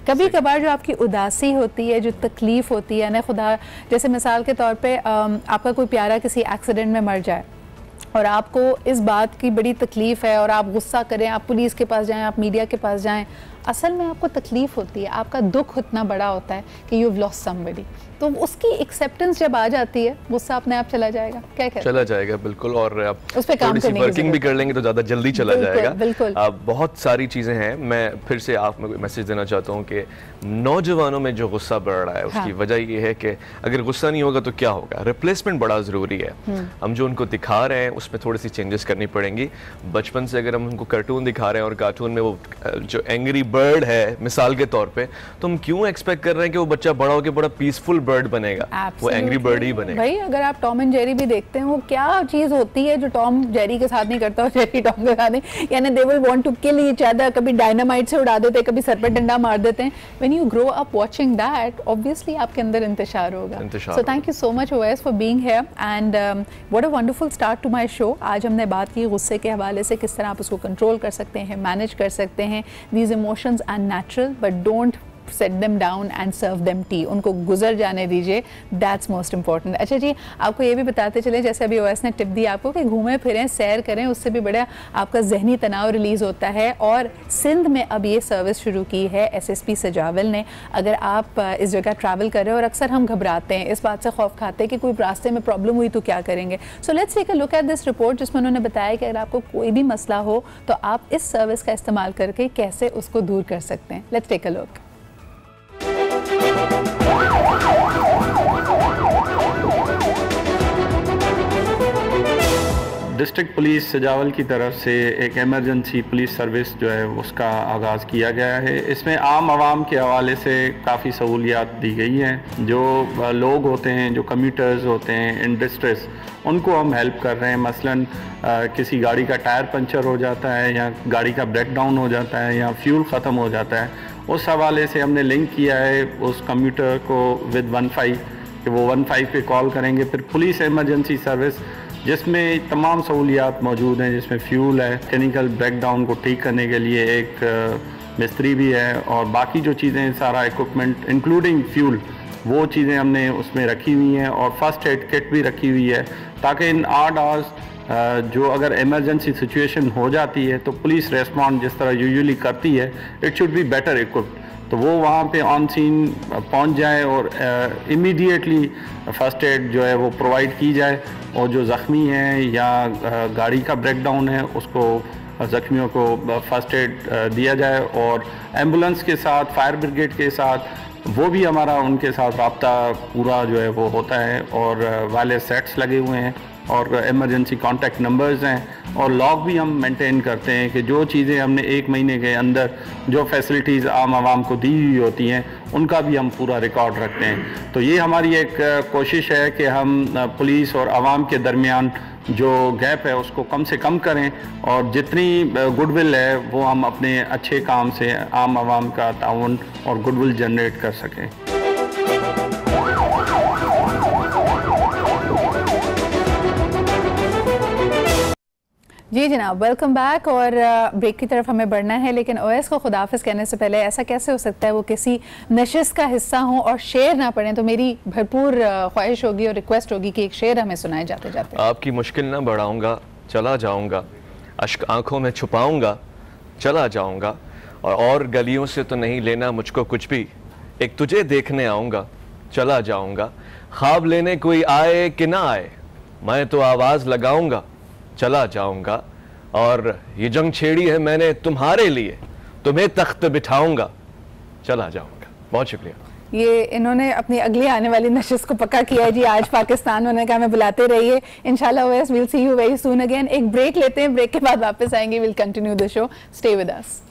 कभी कभार जो आपकी उदासी होती है, जो तकलीफ़ होती है ना, खुदा जैसे मिसाल के तौर पे आपका कोई प्यारा किसी एक्सीडेंट में मर जाए और आपको इस बात की बड़ी तकलीफ़ है और आप गुस्सा करें, आप पुलिस के पास जाएं, आप मीडिया के पास जाएं, असल में आपको तकलीफ़ होती है, आपका दुख इतना बड़ा होता है कि यू हैव लॉस्ट समबडी। तो उसकी एक्सेप्टेंस जब आ जाती है, गुस्सा अपने आप चला जाएगा। क्या कहते हैं? चला जाएगा बिल्कुल। और आप उस पे काम करने की वर्किंग भी कर लेंगे तो ज़्यादा जल्दी चला जाएगा। बिल्कुल। बहुत सारी चीज़ें हैं। मैं फिर से आप में मैसेज देना चाहता हूँ कि नौजवानों में जो गुस्सा बढ़ रहा है उसकी वजह ये है कि अगर गुस्सा नहीं होगा तो क्या होगा, रिप्लेसमेंट बड़ा ज़रूरी है। हम जो उनको दिखा रहे हैं उसमें थोड़ी सी चेंजेस करनी पड़ेंगी। बचपन से अगर हम उनको कार्टून दिखा रहे हैं और कार्टून में वो जो एंग्री बर्ड है मिसाल के तौर पे, तो हम क्यों एक्सपेक्ट कर रहे हैं कि वो बच्चा बड़ा होकर बड़ा पीसफुल बर्ड बनेगा? वो एंग्री बर्ड ही बनेगा। भाई अगर आप टॉम एंड जेरी भी देखते हैं, वो क्या चीज होती है जो टॉम जेरी के साथ नहीं करता और जेरी टॉम के साथ नहीं, यानी they will want to kill each other, कभी डायनामाइट से उड़ा देते हैं, कभी सर पे डंडा मार देते हैं। When you grow up watching that, obviously आपके अंदर इंतशार होगा। So thank you so much Owais for being here and what a wonderful start to my show. आज हमने बात की गुस्से के हवाले से, किस तरह आप उसको कंट्रोल कर सकते हैं, मैनेज कर सकते हैं। These emotions are natural but don't set them down and serve them tea, उनको गुजर जाने दीजिए, दैट्स मोस्ट इंपॉर्टेंट। अच्छा जी, आपको ये भी बताते चले, जैसे अभी ओएस ने टिप दी आपको कि घूमें फिरें, सैर करें, उससे भी बड़ा आपका जहनी तनाव रिलीज़ होता है। और सिंध में अब ये सर्विस शुरू की है SSP सजावल ने। अगर आप इस जगह ट्रैवल कर रहे हो, और अक्सर हम घबराते हैं, इस बात से खौफ खाते हैं कि कोई रास्ते में प्रॉब्लम हुई तो क्या करेंगे। So let's take a look at this report, जिसमें उन्होंने बताया कि अगर आपको कोई भी मसला हो तो आप इस सर्विस का इस्तेमाल करके कैसे उसको दूर कर सकते हैं। Let's take a look. District police Sujawal की तरफ से एक इमरजेंसी पुलिस सर्विस जो है उसका आगाज़ किया गया है। इसमें आम आवाम के हवाले से काफ़ी सहूलियात दी गई हैं। जो लोग होते हैं, जो कम्यूटर्स होते हैं इन डिस्ट्रेस, उनको हम हेल्प कर रहे हैं। मसलन किसी गाड़ी का टायर पंचर हो जाता है, या गाड़ी का ब्रेक डाउन हो जाता है, या फ्यूल ख़त्म हो जाता है, उस हवाले से हमने लिंक किया है उस कम्यूटर को विद 15 कि वो 15 पे कॉल करेंगे। फिर पुलिस इमरजेंसी सर्विस जिसमें तमाम सहूलियात मौजूद हैं, जिसमें फ्यूल है, टेक्निकल ब्रेकडाउन को ठीक करने के लिए एक मिस्त्री भी है, और बाकी जो चीज़ें, सारा इक्विपमेंट इंक्लूडिंग फ्यूल, वो चीज़ें हमने उसमें रखी हुई हैं। और फर्स्ट एड किट भी रखी हुई है, ताकि इन 8 आवर्स जो अगर इमरजेंसी सिचुएशन हो जाती है तो पुलिस रेस्पॉन्ड जिस तरह यूजुअली करती है, it should be better equipped, तो वो वहाँ पे ऑन सीन पहुँच जाए और इमीडिएटली फ़र्स्ट एड जो है वो प्रोवाइड की जाए। और जो ज़ख्मी हैं या गाड़ी का ब्रेकडाउन है, उसको ज़ख्मियों को फ़र्स्ट एड दिया जाए। और एम्बुलेंस के साथ, फायर ब्रिगेड के साथ, वो भी हमारा उनके साथ रब्ता पूरा जो है वो होता है। और वायरलेस सेट्स लगे हुए हैं और इमरजेंसी कॉन्टैक्ट नंबर्स हैं, और लॉग भी हम मेंटेन करते हैं कि जो चीज़ें हमने 1 महीने के अंदर जो फैसिलिटीज़ आम आवाम को दी हुई होती हैं, उनका भी हम पूरा रिकॉर्ड रखते हैं। तो ये हमारी एक कोशिश है कि हम पुलिस और आवाम के दरमियान जो गैप है उसको कम से कम करें, और जितनी गुडविल है वो हम अपने अच्छे काम से आम आवाम का ताउन और गुडविल जनरेट कर सकें। जी जनाब, वेलकम बैक। और ब्रेक की तरफ हमें बढ़ना है, लेकिन ओएस को खुदाफिज कहने से पहले ऐसा कैसे हो सकता है वो किसी नशिस्त का हिस्सा हो और शेर ना पढ़ें। तो मेरी भरपूर ख्वाहिश होगी और रिक्वेस्ट होगी कि एक शेर हमें सुनाए जाते जाते। आपकी मुश्किल ना बढ़ाऊंगा, चला जाऊंगा, अश्क आंखों में छुपाऊंगा, चला जाऊंगा, और गलियों से तो नहीं लेना मुझको कुछ भी, एक तुझे देखने आऊंगा, चला जाऊंगा, ख्वाब लेने कोई आए कि ना आए, मैं तो आवाज़ लगाऊंगा, चला जाऊंगा, और ये जंग छेड़ी है मैंने तुम्हारे लिए, तुम्हें तख्त बिठाऊंगा, चला जाऊंगा। बहुत शुक्रिया। ये इन्होंने अपनी अगली आने वाली नशिस्त को पक्का किया है जी। आज पाकिस्तान, उन्होंने कहा हमें बुलाते रहिए इंशाल्लाह। OS will see you very soon again. एक ब्रेक लेते हैं, ब्रेक के बाद वापस आएंगे। Will continue the show, stay with us.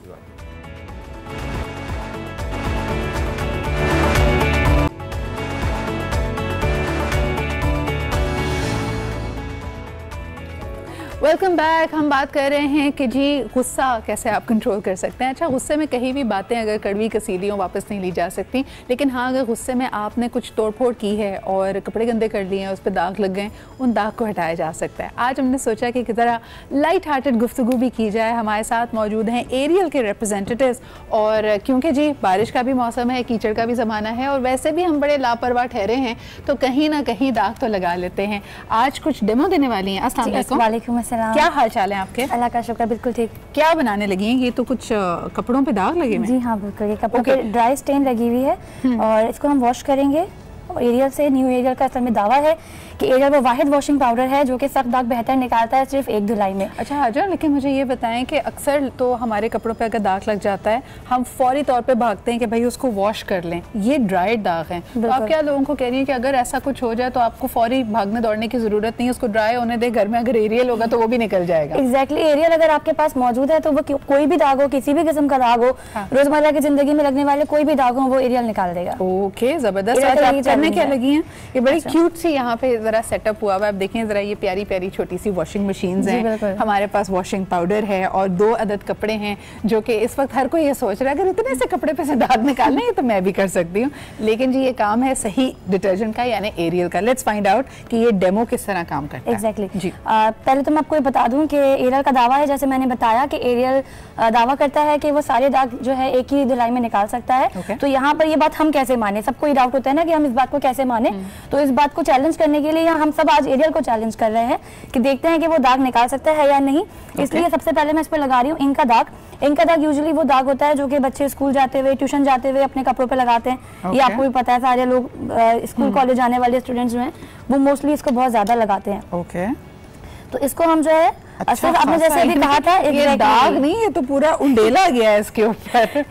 Welcome back. हम बात कर रहे हैं कि जी गुस्सा कैसे आप कंट्रोल कर सकते हैं। अच्छा, गुस्से में कहीं भी बातें अगर कड़वी कसीदी हों वापस नहीं ली जा सकती, लेकिन हाँ अगर गुस्से में आपने कुछ तोड़फोड़ की है और कपड़े गंदे कर लिए हैं, उस पर दाग लग गए, उन दाग को हटाया जा सकता है। आज हमने सोचा कि ज़रा लाइट हार्टेड गुफ्तगू भी की जाए। हमारे साथ मौजूद हैं एरियल के रिप्रेजेंटेटिव्स, और क्योंकि जी बारिश का भी मौसम है, कीचड़ का भी ज़माना है, और वैसे भी हम बड़े लापरवाह ठहरे हैं, तो कहीं ना कहीं दाग तो लगा लेते हैं। आज कुछ डेमो देने वाली हैं। अस्सलाम वालेकुम। क्या हाल चाल है आपके? अल्लाह का शुक्र, बिल्कुल ठीक। क्या बनाने लगी हैं? ये तो कुछ कपड़ों पे दाग लगे हैं। जी हाँ बिल्कुल, ये कपड़ों पे ड्राई स्टेन लगी हुई है और इसको हम वॉश करेंगे। और एरियल से, न्यू एरियल का असल में दावा है कि एरियल वो वाहिद वॉशिंग पाउडर है जो कि सख्त दाग बेहतर निकालता है सिर्फ एक धुलाई में। अच्छा हाजर, लेकिन मुझे ये बताएं कि अक्सर तो हमारे कपड़ों पे अगर दाग लग जाता है हम फौरी तौर पे भागते हैं कि भाई उसको वॉश कर लें, ये ड्राइड दाग हैं, तो आप क्या लोगों को कह रही हैं कि अगर ऐसा कुछ हो जाए तो आपको फौरी भागने दौड़ने की जरूरत नहीं है, उसको ड्राई होने दे, घर में अगर एरियल होगा तो वो भी निकल जाएगा? एग्जैक्टली, एरियल अगर आपके पास मौजूद है तो वो कोई भी दाग हो, किसी भी किस्म का दाग हो, रोजमर्रा की जिंदगी में लगने वाले कोई भी दाग हो, वो एरियल निकाल देगा। ओके, जबरदस्त। करने क्या लगी है? ये बड़ी क्यूट सी यहाँ पे जरा सेटअप हुआ हुआ है। आप देखें जरा, ये प्यारी प्यारी छोटी सी वॉशिंग मशीन्स हैं, हमारे पास वॉशिंग पाउडर है और 2 अदद कपड़े हैं, जो कि इस वक्त हर कोई ये सोच रहा है अगर इतने से कपड़े पे से दाग निकालने हैं तो मैं भी कर सकती हूँ, लेकिन जी ये काम है सही डिटर्जेंट का यानी एरियल का। लेट्स फाइंड आउट कि ये डेमो किस तरह काम करता है। एग्जैक्टली जी। पहले तो मैं आपको ये बता दूं कि एरियल का दावा है, जैसे मैंने बताया कि एरियल दावा करता है कि वो सारे दाग जो है एक ही धुलाई में निकाल सकता है। तो यहाँ पर ये बात हम कैसे माने, सबको ये डाउट होता है ना कि हम इस बात को कैसे माने। तो इस बात को चैलेंज करने के लिए हम सब आज एरियल को चैलेंज कर रहे हैं कि देखते हैं कि वो दाग निकाल सकता है या नहीं। इसलिए सबसे पहले मैं इस पर लगा रही हूँ इंक का दाग। इंक का दाग यूजुअली वो दाग होता है जो कि बच्चे स्कूल जाते हुए, ट्यूशन जाते हुए अपने कपड़ों पे लगाते हैं। ये आपको भी पता है, सारे लोग स्कूल कॉलेज जाने वाले स्टूडेंट्स जो हैं वो मोस्टली इसको बहुत ज्यादा लगाते हैं। ओके, तो इसको हम जो है आपने जैसे अभी कहा था, ये दाग नहीं, ये तो पूरा उंडेला गया है इसके ऊपर।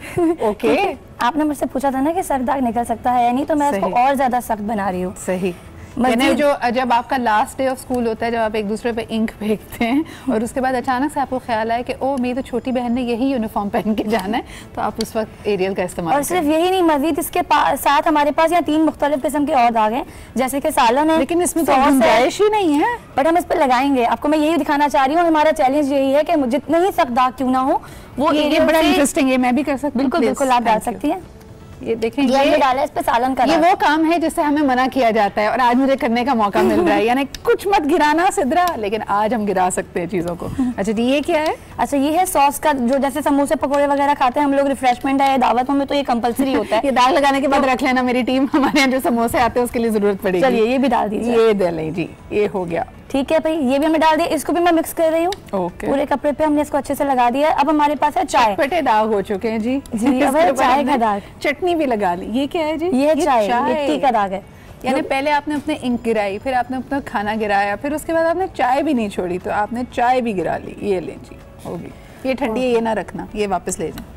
ओके, आपने मुझसे पूछा था ना कि सख्त दाग निकल सकता है या नहीं, तो मैं इसको और ज्यादा सख्त बना रही हूँ। सही, मैंने जो जब आपका लास्ट डे ऑफ स्कूल होता है, जब आप एक दूसरे पे इंक फेंकते हैं और उसके बाद अचानक से आपको ख्याल आया कि ओ मेरी तो छोटी बहन ने यही यूनिफॉर्म पहन के जाना है, तो आप उस वक्त एरियल का इस्तेमाल और सिर्फ यही नहीं, मजीद इसके साथ हमारे पास यहाँ 3 मुख्तलिफ किस्म के और दाग हैं, जैसे कि सालन है, लेकिन इसमें तो गुंजाइश ही नहीं है, बट हम इस पर लगाएंगे। आपको मैं यही दिखाना चाह रही हूँ, हमारा चैलेंज यही है कि जितने ही सख्त दाग क्यों ना हो वो एरियल बड़ा इंटरेस्टिंग है, मैं भी कर सकती हूँ। बिल्कुल बिल्कुल, आप डाल सकती हैं। ये देखें, ये डाला इस पे सालन का, ये वो काम है जिससे हमें मना किया जाता है और आज मुझे करने का मौका मिल रहा है। यानी कुछ मत गिराना सिद्रा, लेकिन आज हम गिरा सकते हैं चीजों को। अच्छा जी, ये क्या है? अच्छा, ये है सॉस का, जो जैसे समोसे पकौड़े वगैरह खाते हैं हम लोग, रिफ्रेशमेंट है दावतों में, तो ये कंपलसरी होता है। ये दाग लगाने के बाद रख लेना, मेरी टीम हमारे यहाँ जो समोसे आते हैं उसके लिए जरूरत पड़ेगी। चलिए ये भी डाल दीजिए। ये दे लें जी, ये हो गया। ठीक है भाई, ये भी हमने डाल दिया, इसको भी मैं मिक्स कर रही हूँ। पूरे कपड़े पे हमने इसको अच्छे से लगा दिया। अब हमारे पास है चाय, चटपटे दाग हो चुके हैं जी। चाय का दाग, चटनी भी लगा ली। ये क्या है जी? ये चाय, मिट्टी का दाग है। यानी पहले आपने अपने इंक गिराई, फिर आपने अपना खाना गिराया, फिर उसके बाद आपने चाय भी नहीं छोड़ी, तो आपने चाय भी गिरा ली। ये लें जी, होगी। ये ठंडी है, ये ना रखना, ये वापस ले जाए।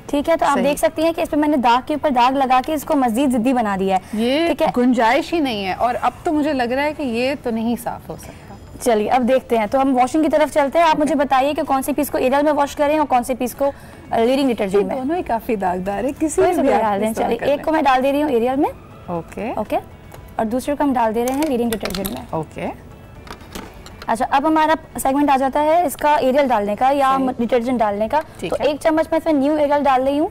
ठीक है, तो आप देख सकती हैं कि इस पे मैंने दाग के ऊपर दाग लगा के इसको मजीद जिद्दी बना दिया है। ये गुंजाइश ही नहीं है, और अब तो मुझे लग रहा है कि ये तो नहीं साफ हो सकता। चलिए अब देखते हैं, तो हम वॉशिंग की तरफ चलते हैं। आप मुझे बताइए कि कौन सी पीस को एरियल में वॉश करें और कौन सी पीस को लीडिंग डिटर्जेंट में। दोनों ही काफी दागदार है, किसी भी डाल दें। चलिए, एक को मैं डाल दे रही हूँ एरियल में, ओके ओके, और दूसरे को हम डाल दे रहे हैं लीडिंग डिटर्जेंट में, ओके। अच्छा, अब हमारा सेगमेंट आ जाता है इसका एरियल डालने का या डिटर्जेंट डालने का। तो 1 चम्मच मैं इसमें न्यू एरियल डाल रही हूँ,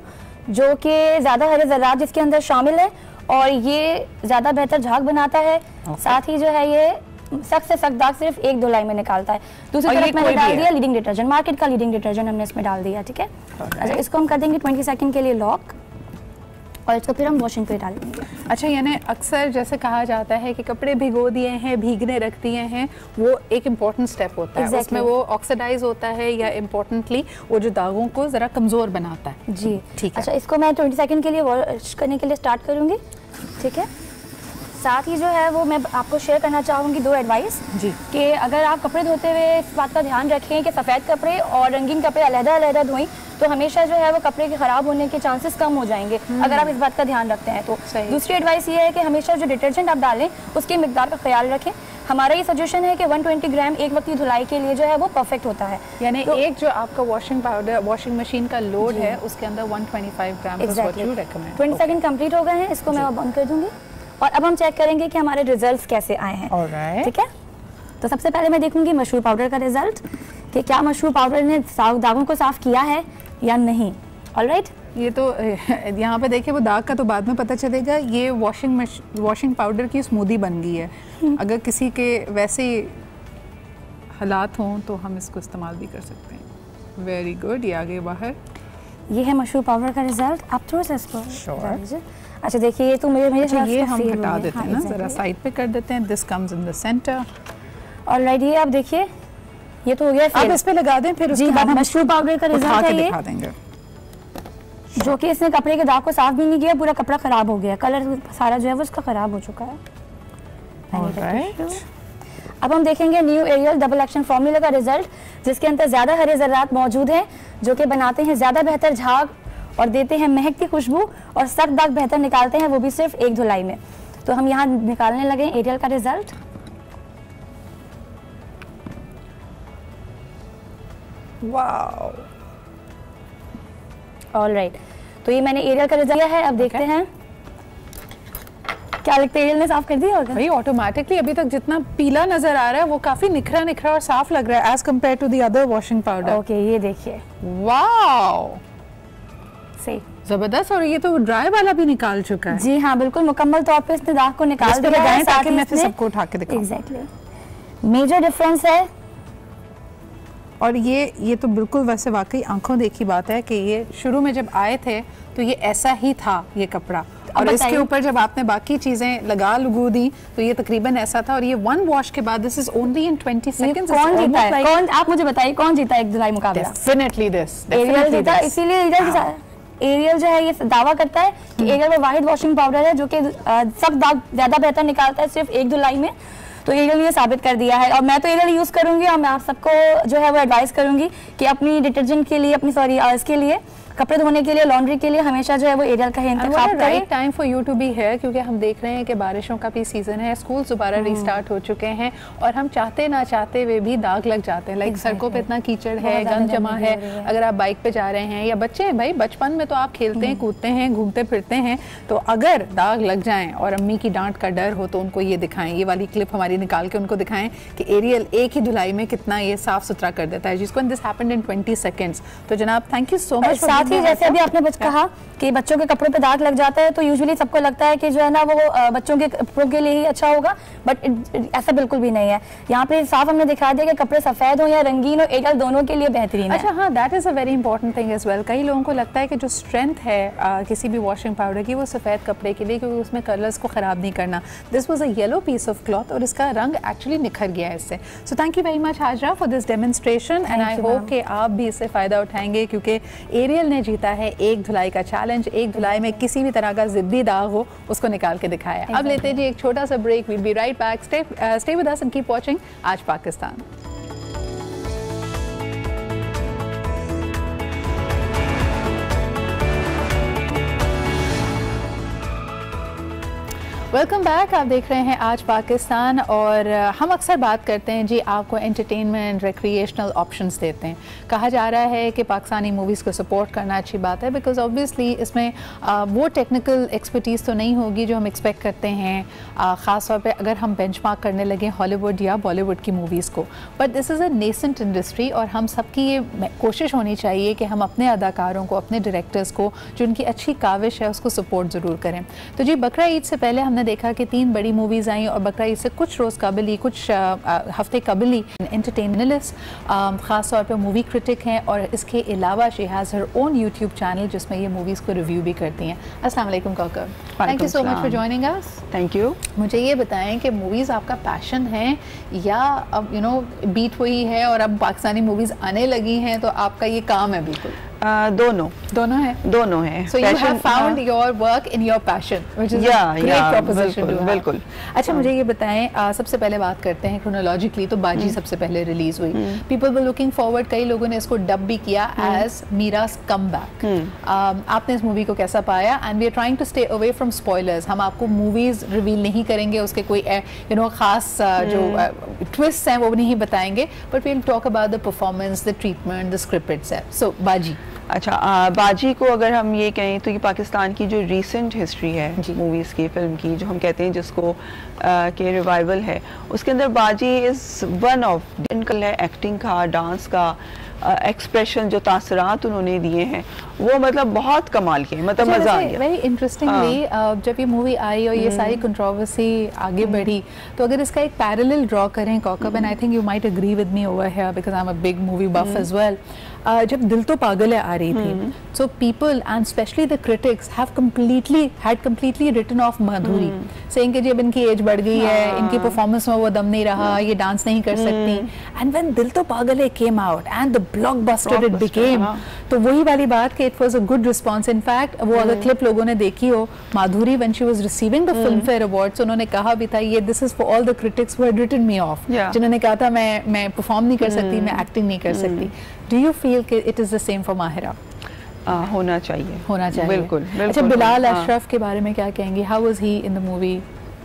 जो कि ज़्यादा हरे ज़रात जिसके अंदर शामिल है और ये ज़्यादा बेहतर झाग बनाता है। साथ ही जो है ये सख्त से सख्त दाग सिर्फ 1 धुलाई में निकालता है। दूसरी तरफ मैंने डाल दिया लीडिंग डिटर्जेंट, मार्केट का लीडिंग डिटर्जेंट हमने इसमें डाल दिया, ठीक है। अच्छा, इसको हम कर देंगे 20 सेकंड के लिए लॉक और इसको फिर हम वॉशिंग पे डाल देंगे। अच्छा, यानी अक्सर जैसे कहा जाता है कि कपड़े भिगो दिए हैं, भीगने रख दिए हैं, वो एक इम्पॉर्टेंट स्टेप होता है। उसमें वो ऑक्सीडाइज होता है या इम्पोर्टेंटली वो जो दागों को ज़रा कमज़ोर बनाता है। जी ठीक है। अच्छा, इसको मैं 20 सेकंड के लिए वॉश करने के लिए स्टार्ट करूँगी, ठीक है। साथ ही जो है वो मैं आपको शेयर करना चाहूँगी 2 एडवाइस जी, कि अगर आप कपड़े धोते हुए इस बात का ध्यान रखें कि सफ़ेद कपड़े और रंगीन कपड़े अलग-अलग धोएं, तो हमेशा जो है वो कपड़े के ख़राब होने के चांसेस कम हो जाएंगे अगर आप इस बात का ध्यान रखते हैं तो। दूसरी एडवाइस ये है कि हमेशा जो डिटर्जेंट आप डालें उसकी मिकदार का ख्याल रखें। हमारा ये सजेशन है कि 120 ग्राम एक वक्त की धुलाई के लिए जो है वो परफेक्ट होता है। यानी तो एक जो आपका वॉशिंग पाउडर वॉशिंग मशीन का लोड है उसके अंदर 125 ग्राम 20 सेकंड कंप्लीट हो गए हैं, इसको मैं बंद कर दूंगी और अब हम चेक करेंगे कि हमारे रिजल्ट्स कैसे आए हैं। ठीक है, तो सबसे पहले मैं देखूंगी मशहूर पाउडर का रिजल्ट कि क्या मशहूर पाउडर ने दागों को साफ किया है या नहीं। ऑलराइट, ये तो यहाँ पे देखिए वो दाग का तो बाद में पता चलेगा। ये वॉशिंग पाउडर की स्मूदी बन गई है। अगर किसी के वैसे हालात हों तो हम इसको इस्तेमाल भी कर सकते हैं। वेरी गुड, ये आगे बाहर। ये है मशहूर पाउडर का रिजल्ट। आप थोड़ा सा इसको अच्छा देखिए, ये तो मेरे अच्छा, ये हम हटा देते हैं ना, जरा साइड पे कर देते हैं। This comes in the centre. Alright, ये आप देखिए ये तो हो गया। आप इस पे लगा दें, फिर उसके बाद मशहूर पाउडर का रिजल्ट है ये, दिखा देंगे। जो कि इसने कपड़े के दाग को साफ भी नहीं किया, पूरा कपड़ा खराब हो गया, कलर सारा जो है वो इसका खराब हो चुका है। अब हम देखेंगे new Ariel double action formula का रिजल्ट, जिसके अंदर ज्यादा हरे ज़रात मौजूद हैं जो कि बनाते हैं ज्यादा बेहतर झाग और देते हैं महकती खुशबू और सख्त दाग बेहतर निकालते हैं, वो भी सिर्फ एक धुलाई में। तो हम यहाँ निकालने लगे एरियल का रिजल्ट। वाओ, ऑलराइट, तो ये मैंने एरियल का रिजल्ट है। अब देखते हैं क्या लगता है, एरियल ने साफ कर दिया होगा भाई ऑटोमेटिकली। अभी तक जितना पीला नजर आ रहा है वो काफी निखरा निखरा और साफ लग रहा है as compared to the other washing powder. Okay, ये देखिए, वाओ, सही जबरदस्त। और ये तो ड्राई वाला भी निकाल चुका है। जी हाँ, बिल्कुल मुकम्मल तौर पे इसने दाग को निकाल दिया है। ताकि मैं फिर सबको उठा के दिखाऊं। एग्जैक्टली, मेजर डिफरेंस है। और ये तो बिल्कुल वैसे वाकई आंखों देखी बात है कि ये शुरू में जब आए थे तो ये ऐसा ही था ये कपड़ा, और इसके ऊपर जब आपने बाकी चीजें लगू दी तो ये तकरीबन ऐसा था। और ये 1 वॉश के बाद this is only in 20 seconds. कौन जीता है? कौन, आप मुझे बताइए कौन जीता एक धुलाई मुकाबला? डेफिनेटली दिस, एरियल जीता। इसीलिए एरियल जो है ये दावा करता है कि एरियल वो वाहिद वॉशिंग पाउडर है जो कि सख्त दाग ज्यादा बेहतर निकालता है सिर्फ एक धुलाई में। तो एरियल ने साबित कर दिया है और मैं तो एरियल यूज करूंगी और मैं आप सबको जो है वो एडवाइस करूंगी कि अपनी डिटर्जेंट के लिए, अपनी इसके लिए कपड़े धोने के लिए, लॉन्ड्री के लिए हमेशा जो है वो एरियल का ही इंतखाब करें। Right time for you to be here, क्योंकि हम देख रहे हैं कि बारिशों का भी सीजन है, स्कूल दोबारा रीस्टार्ट हो चुके हैं और हम चाहते ना चाहते हुए भी दाग लग जाते हैं। लाइक सड़कों पे इतना कीचड़ है, गंद जमा है। अगर आप बाइक पे जा रहे हैं या बच्चे हैं, भाई बचपन में तो आप खेलते हैं, कूदते हैं, घूमते फिरते हैं, तो अगर दाग लग जाएं और अम्मी की डांट का डर हो तो उनको ये दिखाएं, ये वाली क्लिप हमारी निकाल के उनको दिखाएं कि एरियल एक ही धुलाई में कितना ये साफ सुथरा कर देता है, जिसको दिस हैपेंड इन 20 सेकंड्स। तो जनाब थैंक यू सो मच। साथ ही जैसे अभी आपने कहा कि बच्चों के कपड़ों पे दाग लग जाता है तो यूजुअली सबको लगता है कि जो है ना वो बच्चों के कपड़ों के लिए ही अच्छा होगा, बट ऐसा बिल्कुल भी नहीं है। यहाँ पे साफ हमने दिखा दिया कि कपड़े सफेद हो या रंगीन हो, एरियल दोनों के लिए बेहतरीन है। अच्छा हाँ, that is a very important thing as well. कई लोगों को लगता है कि जो स्ट्रेंथ है किसी भी वॉशिंग पाउडर की वो सफेद कपड़े के लिए, क्योंकि उसमें कलर्स को खराब नहीं करना। This was a yellow piece of cloth और इसका रंग एक्चुअली निखर गया है इससे। So thank you very much Hajra for this demonstration and I hope कि आप भी इससे फायदा उठाएंगे, क्योंकि एरियल ने जीता है एक धुलाई का चैलेंज। एक धुलाई में किसी भी तरह का जिद्दी दाग हो उसको निकाल के दिखाया। अब लेते हैं जी एक छोटा सा break. We'll be right back. Stay with us and keep watching Aaj Pakistan. Welcome back. आप देख रहे हैं आज पाकिस्तान और हम अक्सर बात करते हैं जी, आपको एंटरटेनमेंट रिक्रिएशनल ऑप्शंस देते हैं। कहा जा रहा है कि पाकिस्तानी मूवीज़ को सपोर्ट करना अच्छी बात है, बिकॉज ऑब्वियसली इसमें वो टेक्निकल एक्सपर्टीज़ तो नहीं होगी जो हम एक्सपेक्ट करते हैं, ख़ास तौर पे अगर हम बेंचमार्क करने लगे हॉलीवुड या बॉलीवुड की मूवीज़ को। But this is a nascent industry और हम सबकी ये कोशिश होनी चाहिए कि हम अपने अदाकारों को, अपने डायरेक्टर्स को जो उनकी अच्छी काविश है उसको सपोर्ट ज़रूर करें। तो जी बकरा ईद से पहले हमने देखा कि 3 बड़ी मूवीज़ आई और बकरा ईद से कुछ रोज़ कबल ही, कुछ हफ्ते कबल ही एंटरटेनलिस्ट, ख़ास तौर पर मूवी क्रिटिक हैं और इसके अलावा she has her own YouTube channel जिसमें ये मूवीज़ को रिव्यू भी करती हैं। अस्सलाम वालेकुम Kaukab, thank you so much for joining us. Thank you. मुझे ये बताएं कि मूवीज़ आपका पैशन है या अब बीट हुई है और अब पाकिस्तानी मूवीज़ आने लगी हैं तो आपका ये काम है? बिल्कुल दोनों है। So you have found your work in your passion, which is a great proposition to have. बिल्कुल। अच्छा, मुझे ये बताएं, सबसे पहले बात करते हैं chronologically, तो बाजी सबसे पहले रिलीज हुई। People were looking forward, कई लोगों ने इसको डब भी किया as मीरा's comeback। आपने इस मूवी को कैसा पाया? And we are trying to stay away from spoilers। हम आपको मूवीज रिवील नहीं करेंगे, उसके कोई खास जो ट्विस्ट हैं वो नहीं बताएंगे, but we'll talk about the performance, the treatment, the script itself। So बाजी। अच्छा, बाजी को अगर हम ये कहें तो ये पाकिस्तान की जो रीसेंट हिस्ट्री है मूवीज़ की, फिल्म की, जो हम कहते हैं जिसको के रिवाइवल है, उसके अंदर बाजी इज़ वन ऑफ इनकल है एक्टिंग का, डांस का, एक्सप्रेशन, जो तासरात उन्होंने दिए हैं वो मतलब बहुत कमाल के, मतलब मज़ा आ गया। वेरी इंटरेस्टिंगली जब ये मूवी आई और ये सारी कंट्रोवर्सी आगे बढ़ी, तो अगर इसका एक पैरेलल ड्रॉ करें Kaukab, and I think you might agree with me over here because I am a big movie buff as well, जब दिल तो पागल है आ रही थी, so people and especially the critics had completely written off Madhuri, saying कि जब इनकी as बढ़ गई है, इनकी परफॉर्मेंस में वो दम नहीं रहा, ये डांस नहीं कर सकती, एंड व्हेन दिल To Pagal Hai came out and the blockbuster it became, तो वही वाली बात कि it was a good response. In fact वो अगर क्लिप लोगों ने देखी हो, Madhuri when she was receiving the Filmfare awards, उन्होंने कहा भी था ये this is for all the critics who had written me off, जिन्होंने कहा था मैं परफॉर्म नहीं कर सकती, मैं एक्टिंग नहीं कर सकती। डू यू फील कि it is the same for Mahira? होना चाहिए बिल्कुल। अच्छा, बिलाल अशरफ के बारे में क्या कहेंगे? How was he in the movie?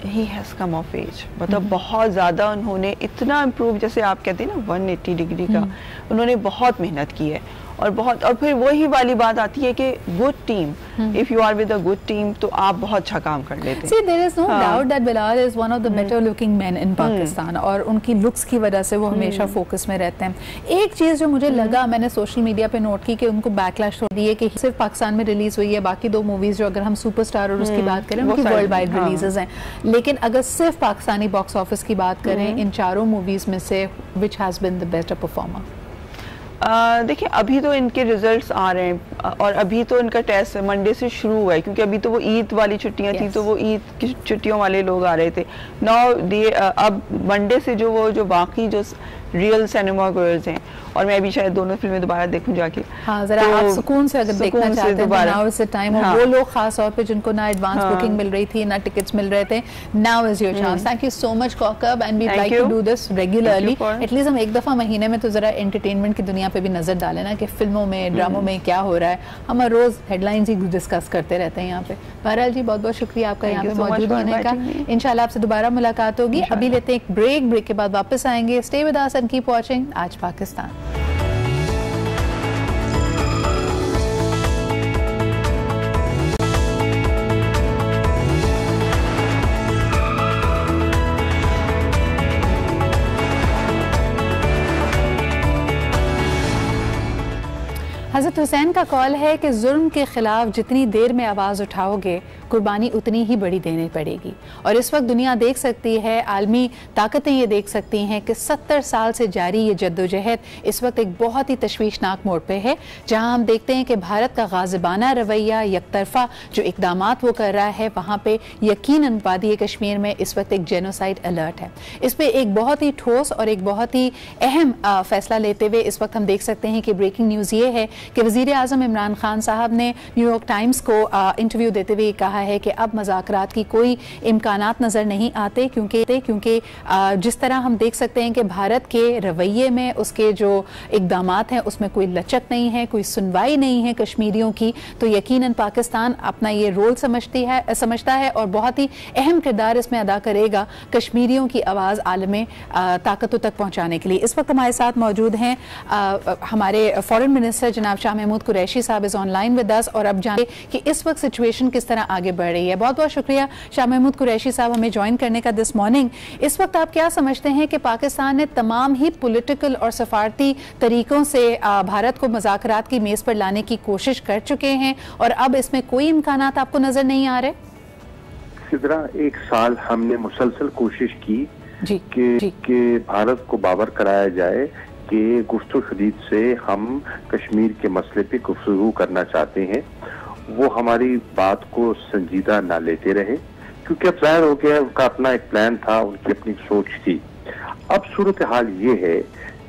He has come of age, मतलब बहुत ज़्यादा उन्होंने इतना इम्प्रूव, जैसे आप कहते हैं ना 180 डिग्री का, उन्होंने बहुत मेहनत की है और फिर वही वाली बात आती है कि good team, if you are with a good team तो आप बहुत अच्छा काम कर लेते हैं। See, there is no doubt that Bilal is one of the better looking men in Pakistan और उनकी लुक्स की वजह से वो हमेशा फोकस में रहते हैं। एक चीज़ जो मुझे लगा, मैंने सोशल मीडिया पे नोट की कि उनको बैकलैश हो रही है कि सिर्फ पाकिस्तान में रिलीज हुई है, बाकी 2 मूवीज जो अगर हम सुपरस्टार और उसकी बात करें उनकी वर्ल्ड वाइड रिलीजेस हैं, लेकिन अगर सिर्फ पाकिस्तानी बॉक्स ऑफिस की बात करें, इन चारों मूवीज में से which has been the best performer? देखिए, अभी तो इनके रिजल्ट्स आ रहे हैं और अभी तो इनका टेस्ट मंडे से शुरू हुआ है, क्योंकि अभी तो वो ईद वाली छुट्टियां थी, तो वो ईद की छुट्टियों वाले लोग आ रहे थे। नाउ अब मंडे से जो बाकी जो रियल सिनेमा गोयर्स हैं, और मैं भी शायद दोनों फिल्में दोबारा देखूं जाके। हाँ, जरा आप सुकून से अगर देखना चाहते हैं, नाउ इज द टाइम। और वो लोग खास तौर पे जिनको ना एडवांस बुकिंग मिल रही थी, ना टिकट्स मिल रहे थे, now is your chance. Thank you so much Kaukab, and we like to do this regularly. At least हम एक दफा महीने में तो जरा एंटरटेनमेंट की दुनिया पे भी नजर डालें ना, कि फिल्मों में, ड्रामों में क्या हो रहा है। हम रोज हेडलाइंस ही डिस्कस करते रहते हैं यहाँ पे। बहरहाल जी, बहुत बहुत शुक्रिया आपका यहाँ पे मौजूद होने का। इंशाल्लाह आपसे दोबारा मुलाकात होगी। अभी लेते हैं एक ब्रेक के बाद वापस आएंगे। Stay with us and keep watching Aaj Pakistan. हज़रत हुसैन का कौल है कि जुल्म के ख़िलाफ़ जितनी देर में आवाज़ उठाओगे, कुर्बानी उतनी ही बड़ी देनी पड़ेगी। और इस वक्त दुनिया देख सकती है, आलमी ताकतें ये देख सकती हैं कि 70 साल से जारी ये जद्दोजहद इस वक्त एक बहुत ही तशवीशनाक मोड़ पे है, जहां हम देखते हैं कि भारत का गाज़िबाना रवैया, यकतरफा जो इक़दामात वो कर रहा है, वहाँ पे यकीनन वादी कश्मीर में इस वक्त एक जेनोसाइड अलर्ट है। इस पर एक बहुत ही ठोस और एक बहुत ही अहम फैसला लेते हुए इस वक्त हम देख सकते हैं कि ब्रेकिंग न्यूज़ ये है कि वज़ीर आज़म इमरान खान साहब ने न्यूयॉर्क टाइम्स को इंटरव्यू देते हुए कहा है कि अब मज़ाकरात की कोई इम्कानात नज़र नहीं आते, क्योंकि जिस तरह हम देख सकते हैं कि भारत के रवैये में, उसके जो इक़दामात हैं उसमें कोई लचक नहीं है, कोई सुनवाई नहीं है कश्मीरियों की। तो यकीनन पाकिस्तान अपना ये रोल समझता है और बहुत ही अहम किरदार इसमें अदा करेगा कश्मीरियों की आवाज़ आलमी ताकतों तक पहुँचाने के लिए। इस वक्त हमारे साथ मौजूद हैं हमारे फॉरेन मिनिस्टर जनाब शाह महमूद कुरैशी साहब इज़ ऑनलाइन विद अस, और अब जाने कि इस वक्त सिचुएशन किस तरह आगे बढ़ रही है। बहुत बहुत शुक्रिया शाह महमूद कुरैशी साहब हमें ज्वाइन करने का दिस मॉर्निंग। इस वक्त आप क्या समझते हैं कि पाकिस्तान ने तमाम ही पॉलिटिकल और सफारती तरीकों से भारत को मज़ाकरात की मेज़ पर लाने की कोशिश कर चुके हैं और अब इसमें कोई इम्कानात आपको नज़र नहीं आ रहे? सिद्रा, एक साल हमने मुसलसल कोशिश की कि भारत को बावर कराया जाए कि गुफ्तगू शदीद से हम कश्मीर के मसले पे गुफ्तगू करना चाहते हैं। वो हमारी बात को संजीदा ना लेते रहे, क्योंकि अब जाहिर हो गया उनका अपना एक प्लान था, उनकी अपनी सोच थी। अब सूरत हाल ये है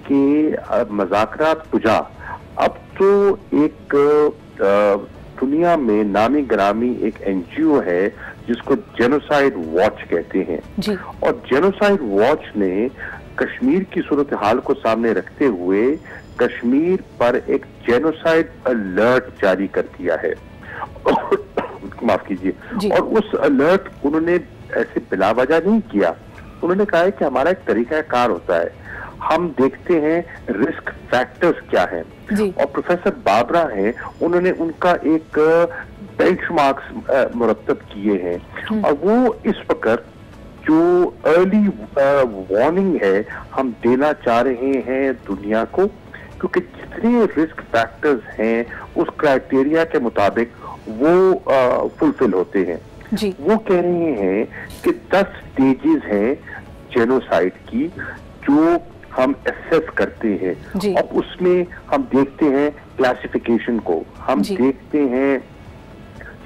कि मज़ाकरात पुजा अब तो एक दुनिया में नामी ग्रामी एक NGO है जिसको जेनोसाइड वॉच कहते हैं जी। और जेनोसाइड वॉच ने कश्मीर की सूरत हाल को सामने रखते हुए कश्मीर पर एक जेनोसाइड अलर्ट जारी कर दिया है। माफ कीजिए। और उस अलर्ट उन्होंने ऐसे बिला वजह नहीं किया। उन्होंने कहा है कि हमारा एक तरीकाकार होता है, हम देखते हैं रिस्क फैक्टर्स क्या हैं। और प्रोफेसर बाबरा हैं, उन्होंने उनका एक बेंचमार्क्स मुरतब किए हैं और वो इस वक्त जो अर्ली वार्निंग है हम देना चाह रहे हैं दुनिया को, क्योंकि जितने रिस्क फैक्टर्स हैं उस क्राइटेरिया के मुताबिक वो फुलफिल होते हैं जी। वो कह रहे हैं कि 10 स्टेजेस हैं जेनोसाइड की जो हम एसेस करते हैं और उसमें हम देखते हैं क्लासिफिकेशन को, हम देखते हैं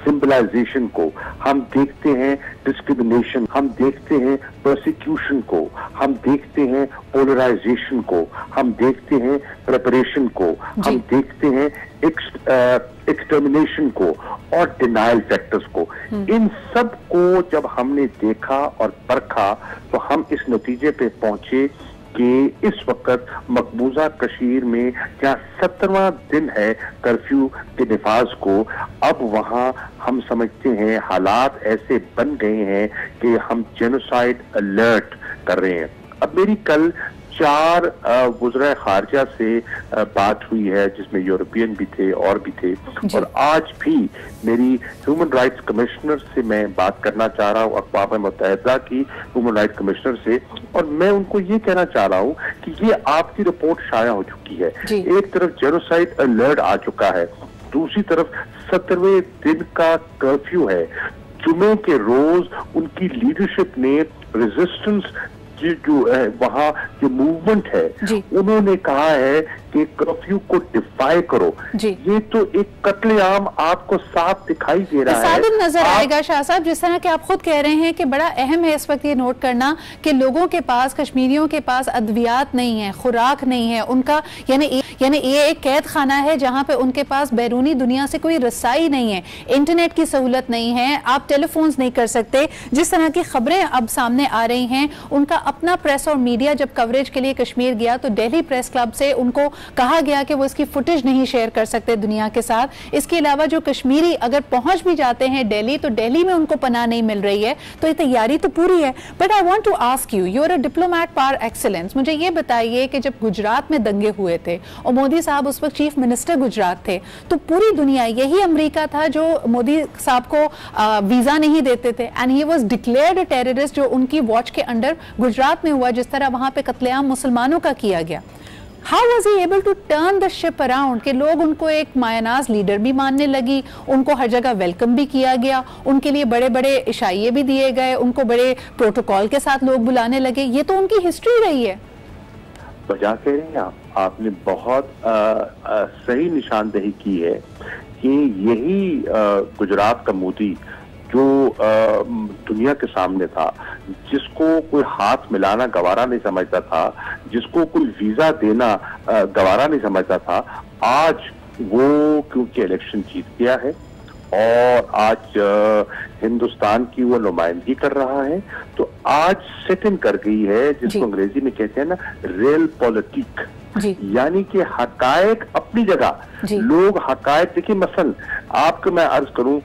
सिंबलाइजेशन को, हम देखते हैं डिस्क्रिमिनेशन, हम देखते हैं प्रोसिक्यूशन को, हम देखते हैं पोलराइजेशन को, हम देखते हैं प्रिपरेशन को, हम देखते हैं एक्सटर्मिनेशन को और डिनाइल फैक्टर्स को। इन सब को जब हमने देखा और परखा तो हम इस नतीजे पे पहुंचे कि इस वक्त मकबूजा कश्मीर में जहाँ 17वां दिन है कर्फ्यू के निफाज को, अब वहाँ हम समझते हैं हालात ऐसे बन गए हैं कि हम जेनोसाइड अलर्ट कर रहे हैं। अब मेरी कल 4 वज़राए खारजा से बात हुई है जिसमें यूरोपियन भी थे और भी थे, और आज भी मेरी ह्यूमन राइट्स कमिश्नर से मैं बात करना चाह रहा हूँ, अक़वाम मुत्तहिदा की ह्यूमन राइट्स कमिश्नर से, और मैं उनको ये कहना चाह रहा हूँ कि ये आपकी रिपोर्ट शाया हो चुकी है। एक तरफ जेनोसाइड अलर्ट आ चुका है, दूसरी तरफ 17वें दिन का कर्फ्यू है। जुमे के रोज उनकी लीडरशिप ने रेजिस्टेंस जो है वहाँ जो मूवमेंट है उन्होंने कहा है कि कर्फ्यू को डिफाई करो। ये तो एक कत्लेआम आपको साफ दिखाई दे रहा है, साबित नजर आएगा। शाह साहब, जिस तरह के आप खुद कह रहे हैं कि बड़ा अहम है इस वक्त ये नोट करना कि लोगों के पास, कश्मीरियों के पास अद्वियात नहीं है, खुराक नहीं है, उनका यानी ये एक कैद खाना है जहाँ पे उनके पास बैरूनी दुनिया से कोई रसाई नहीं है, इंटरनेट की सहूलत नहीं है, आप टेलीफोन्स नहीं कर सकते। जिस तरह की खबरें अब सामने आ रही हैं, उनका अपना प्रेस और मीडिया जब कवरेज के लिए कश्मीर गया तो दिल्ली प्रेस क्लब से उनको कहा गया कि वो इसकी फुटेज नहीं शेयर कर सकते दुनिया के साथ। इसके अलावा जो कश्मीरी अगर पहुंच भी जाते हैं दिल्ली तो दिल्ली में उनको पनाह नहीं मिल रही है। तो ये तैयारी तो पूरी है। But I want to ask you, you are a diplomat par excellence, मुझे ये बताइए कि जब गुजरात में दंगे हुए थे और मोदी साहब उस वक्त चीफ मिनिस्टर गुजरात थे, तो पूरी दुनिया, यही अमेरिका था जो मोदी साहब को वीजा नहीं देते थे, and he was declared a terrorist, जो उनकी वॉच के अंडर गुजरात में हुआ, जिस तरह वहां पे कत्लेआम मुसलमानों का किया गया। How was he able to turn the ship around कि लोग उनको एक मायनाज लीडर भी मानने लगी, उनको हर जगह वेलकम भी किया गया, उनके लिए बड़े बड़े इशाइये भी दिए गए, उनको बड़े प्रोटोकॉल के साथ लोग बुलाने लगे। ये तो उनकी हिस्ट्री रही है। बजा कह रही हैं आपने बहुत सही निशानदेही की है कि यही गुजरात का मोदी जो दुनिया के सामने था, जिसको कोई हाथ मिलाना गवारा नहीं समझता था, जिसको कोई वीजा देना गवारा नहीं समझता था, आज वो क्योंकि इलेक्शन जीत गया है और आज हिंदुस्तान की वो नुमाइंदगी कर रहा है, तो आज सेट इन कर गई है जिसको अंग्रेजी में कहते हैं ना रियल पॉलिटिक, यानी कि हकायक अपनी जगह, लोग हकायक, देखिए मसल आपको मैं अर्ज करूं,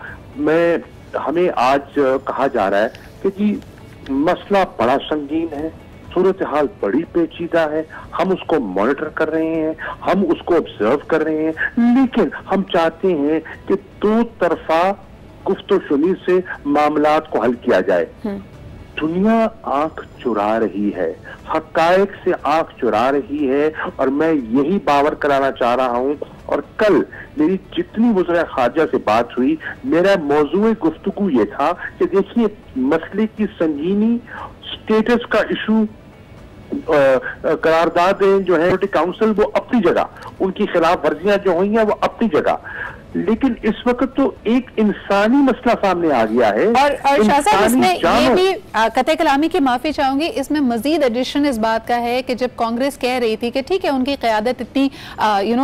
हमें आज कहा जा रहा है कि जी मसला बड़ा संगीन है, सूरत हाल बड़ी पेचीदा है, हम उसको मॉनिटर कर रहे हैं, हम उसको ऑब्जर्व कर रहे हैं, लेकिन हम चाहते हैं कि दो तरफा गुफ्तगू से मामलात को हल किया जाए। दुनिया आंख चुरा रही है, हकायक से आंख चुरा रही है, और मैं यही बावर कराना चाह रहा हूं। और कल मेरी जितनी वज़ीर ख़ारजा से बात हुई, मेरा मौजूए गुफ्तगू ये था कि देखिए मसले की संगीनी, स्टेटस का इशू, करारदादें जो है काउंसिल वो अपनी जगह, उनकी खिलाफ वर्जियां जो हुई हैं वो अपनी जगह, लेकिन इस वक्त तो एक इंसानी मसला सामने आ गया है। और शाह साहब इसमें ये भी कतई कलामी की माफी चाहूंगी, इसमें मजीद एडिशन इस बात का है कि जब कांग्रेस कह रही थी कि ठीक है उनकी क़यादत इतनी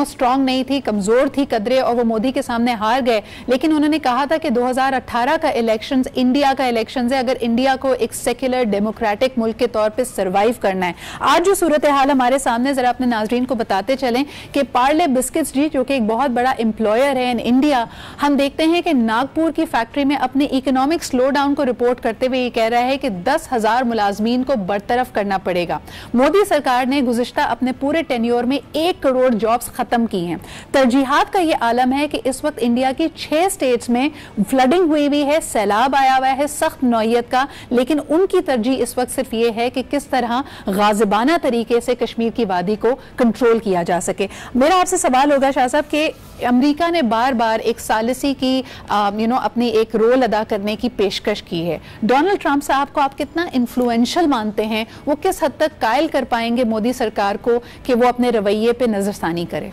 स्ट्रांग नहीं थी, कमजोर थी कदरे, और वो मोदी के सामने हार गए, लेकिन उन्होंने कहा था कि 2018 का इलेक्शन इंडिया का इलेक्शन है, अगर इंडिया को एक सेक्युलर डेमोक्रेटिक मुल्क के तौर पर सर्वाइव करना है। आज जो सूरत हाल हमारे सामने, जरा अपने नाजरीन को बताते चलें कि पार्ले बिस्किट्स जी जो कि एक बहुत बड़ा एम्प्लॉयर है इंडिया, हम देखते हैं कि नागपुर की फैक्ट्री में अपने इकोनॉमिक स्लो डाउन को रिपोर्ट करते हुए ये कह रहा है कि 10,000 मुलाजमीन को बरतरफ करना पड़ेगा। मोदी सरकार ने गुज़िश्ता अपने पूरे टेन्योर में 1 करोड़ जॉब्स खत्म की हैं। तरजीहात का ये आलम है कि इस वक्त इंडिया की 6 स्टेट्स में फ्लडिंग हुई है, सैलाब आया हुआ है सख्त नौयत का, लेकिन उनकी तरजीह इस वक्त सिर्फ ये है कि किस तरह गाजिबाना तरीके से कश्मीर की वादी को कंट्रोल किया जा सके। मेरा आपसे सवाल होगा शाह साहब कि अमेरिका ने बार बार एक सालिसी की अपनी एक रोल अदा करने की पेशकश की है। डोनाल्ड ट्रंप साहब को आप कितना इन्फ्लुएंशियल मानते हैं? वो किस हद तक कायल कर पाएंगे मोदी सरकार को कि वो अपने रवैये पे नजरसानी करे?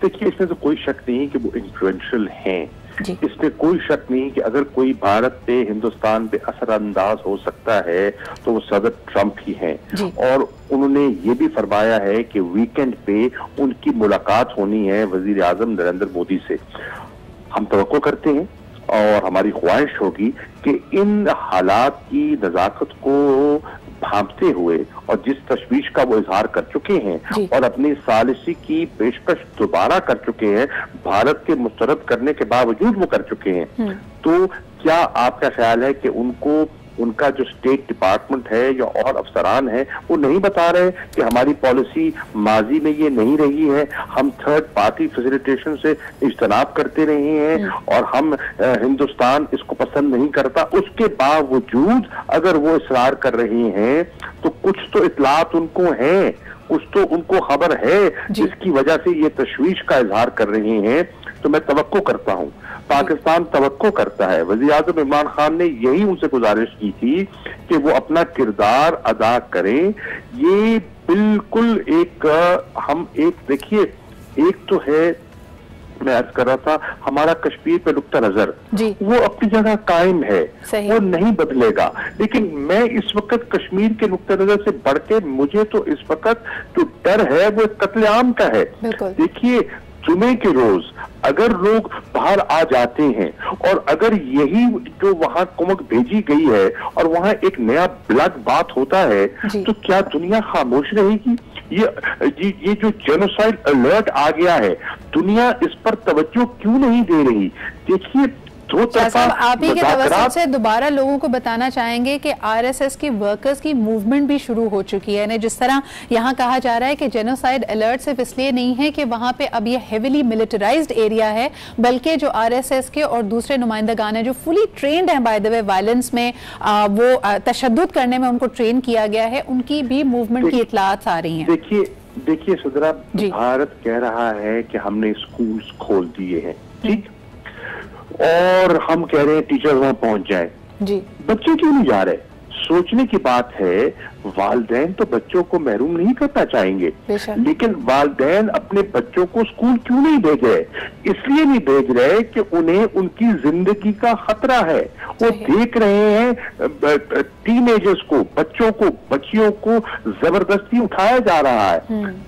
देखिए इसमें तो कोई शक नहीं कि वो इन्फ्लुएंशियल हैं, इसमें कोई शक नहीं कि अगर कोई भारत पे, हिंदुस्तान पे असरअंदाज हो सकता है तो वो सदर ट्रंप ही हैं। और उन्होंने ये भी फरमाया है कि वीकेंड पे उनकी मुलाकात होनी है वजीर आजम नरेंद्र मोदी से। हम तवक्को करते हैं और हमारी ख्वाहिश होगी कि इन हालात की नजाकत को भांपते हुए और जिस तशवीश का वो इजहार कर चुके हैं और अपनी सालिसी की पेशकश दोबारा कर चुके हैं, भारत के मुस्तरद करने के बावजूद वो कर चुके हैं, तो क्या आपका ख्याल है कि उनको उनका जो स्टेट डिपार्टमेंट है या और अफसरान है वो नहीं बता रहे कि हमारी पॉलिसी माजी में ये नहीं रही है, हम थर्ड पार्टी फैसिलिटेशन से इज्तनाब करते रहे हैं और हम हिंदुस्तान इसको पसंद नहीं करता, उसके बावजूद अगर वो इसरार कर रहे हैं तो कुछ तो इतलात उनको हैं, कुछ तो उनको खबर है जिसकी वजह से ये तशवीश का इजहार कर रहे हैं। तो मैं तवक्को करता हूं, पाकिस्तान तवक्को करता है, वज़ीर आज़म इमरान खान ने यही उनसे गुजारिश की थी कि वो अपना किरदार अदा करें। ये बिल्कुल देखिए एक तो है, मैं अर्ज कर रहा था, हमारा कश्मीर पे नुक्ता नजर वो अपनी जगह कायम है, वो नहीं बदलेगा, लेकिन मैं इस वक्त कश्मीर के नुक्ता नजर से बढ़ के मुझे तो इस वक्त जो डर है वो कत्लेआम का है। देखिए जुमे के रोज अगर लोग बाहर आ जाते हैं और अगर यही जो वहां कुमक भेजी गई है और वहां एक नया ब्लड बात होता है तो क्या दुनिया खामोश रहेगी? ये जो जेनोसाइड अलर्ट आ गया है, दुनिया इस पर तवज्जो क्यों नहीं दे रही? देखिए आप ही के तवज्जो से दोबारा लोगों को बताना चाहेंगे कि आरएसएस की वर्कर्स की मूवमेंट भी शुरू हो चुकी है। जिस तरह यहाँ कहा जा रहा है कि जेनोसाइड अलर्ट सिर्फ इसलिए नहीं है कि वहाँ पे अब ये हेविली मिलिटराइज्ड एरिया है, बल्कि जो आरएसएस के और दूसरे नुमाइंदगान हैं जो फुली ट्रेंड हैं बाय द वे वायलेंस में, वो तशद्दुद करने में उनको ट्रेन किया गया है, उनकी भी मूवमेंट की इतलात आ रही हैं। देखिए सुधरा, भारत कह रहा है कि हमने स्कूल्स खोल दिए हैं, ठीक, और हम कह रहे हैं टीचर वहां पहुंच जाए, बच्चे क्यों नहीं जा रहे? सोचने की बात है, वालिदैन तो बच्चों को महरूम नहीं करना चाहेंगे, लेकिन वालिदैन अपने बच्चों को स्कूल क्यों नहीं भेज रहे? इसलिए नहीं भेज रहे कि उन्हें उनकी जिंदगी का खतरा है। वो देख रहे हैं टीनेजर्स को, बच्चों को, बच्चियों को जबरदस्ती उठाया जा रहा है,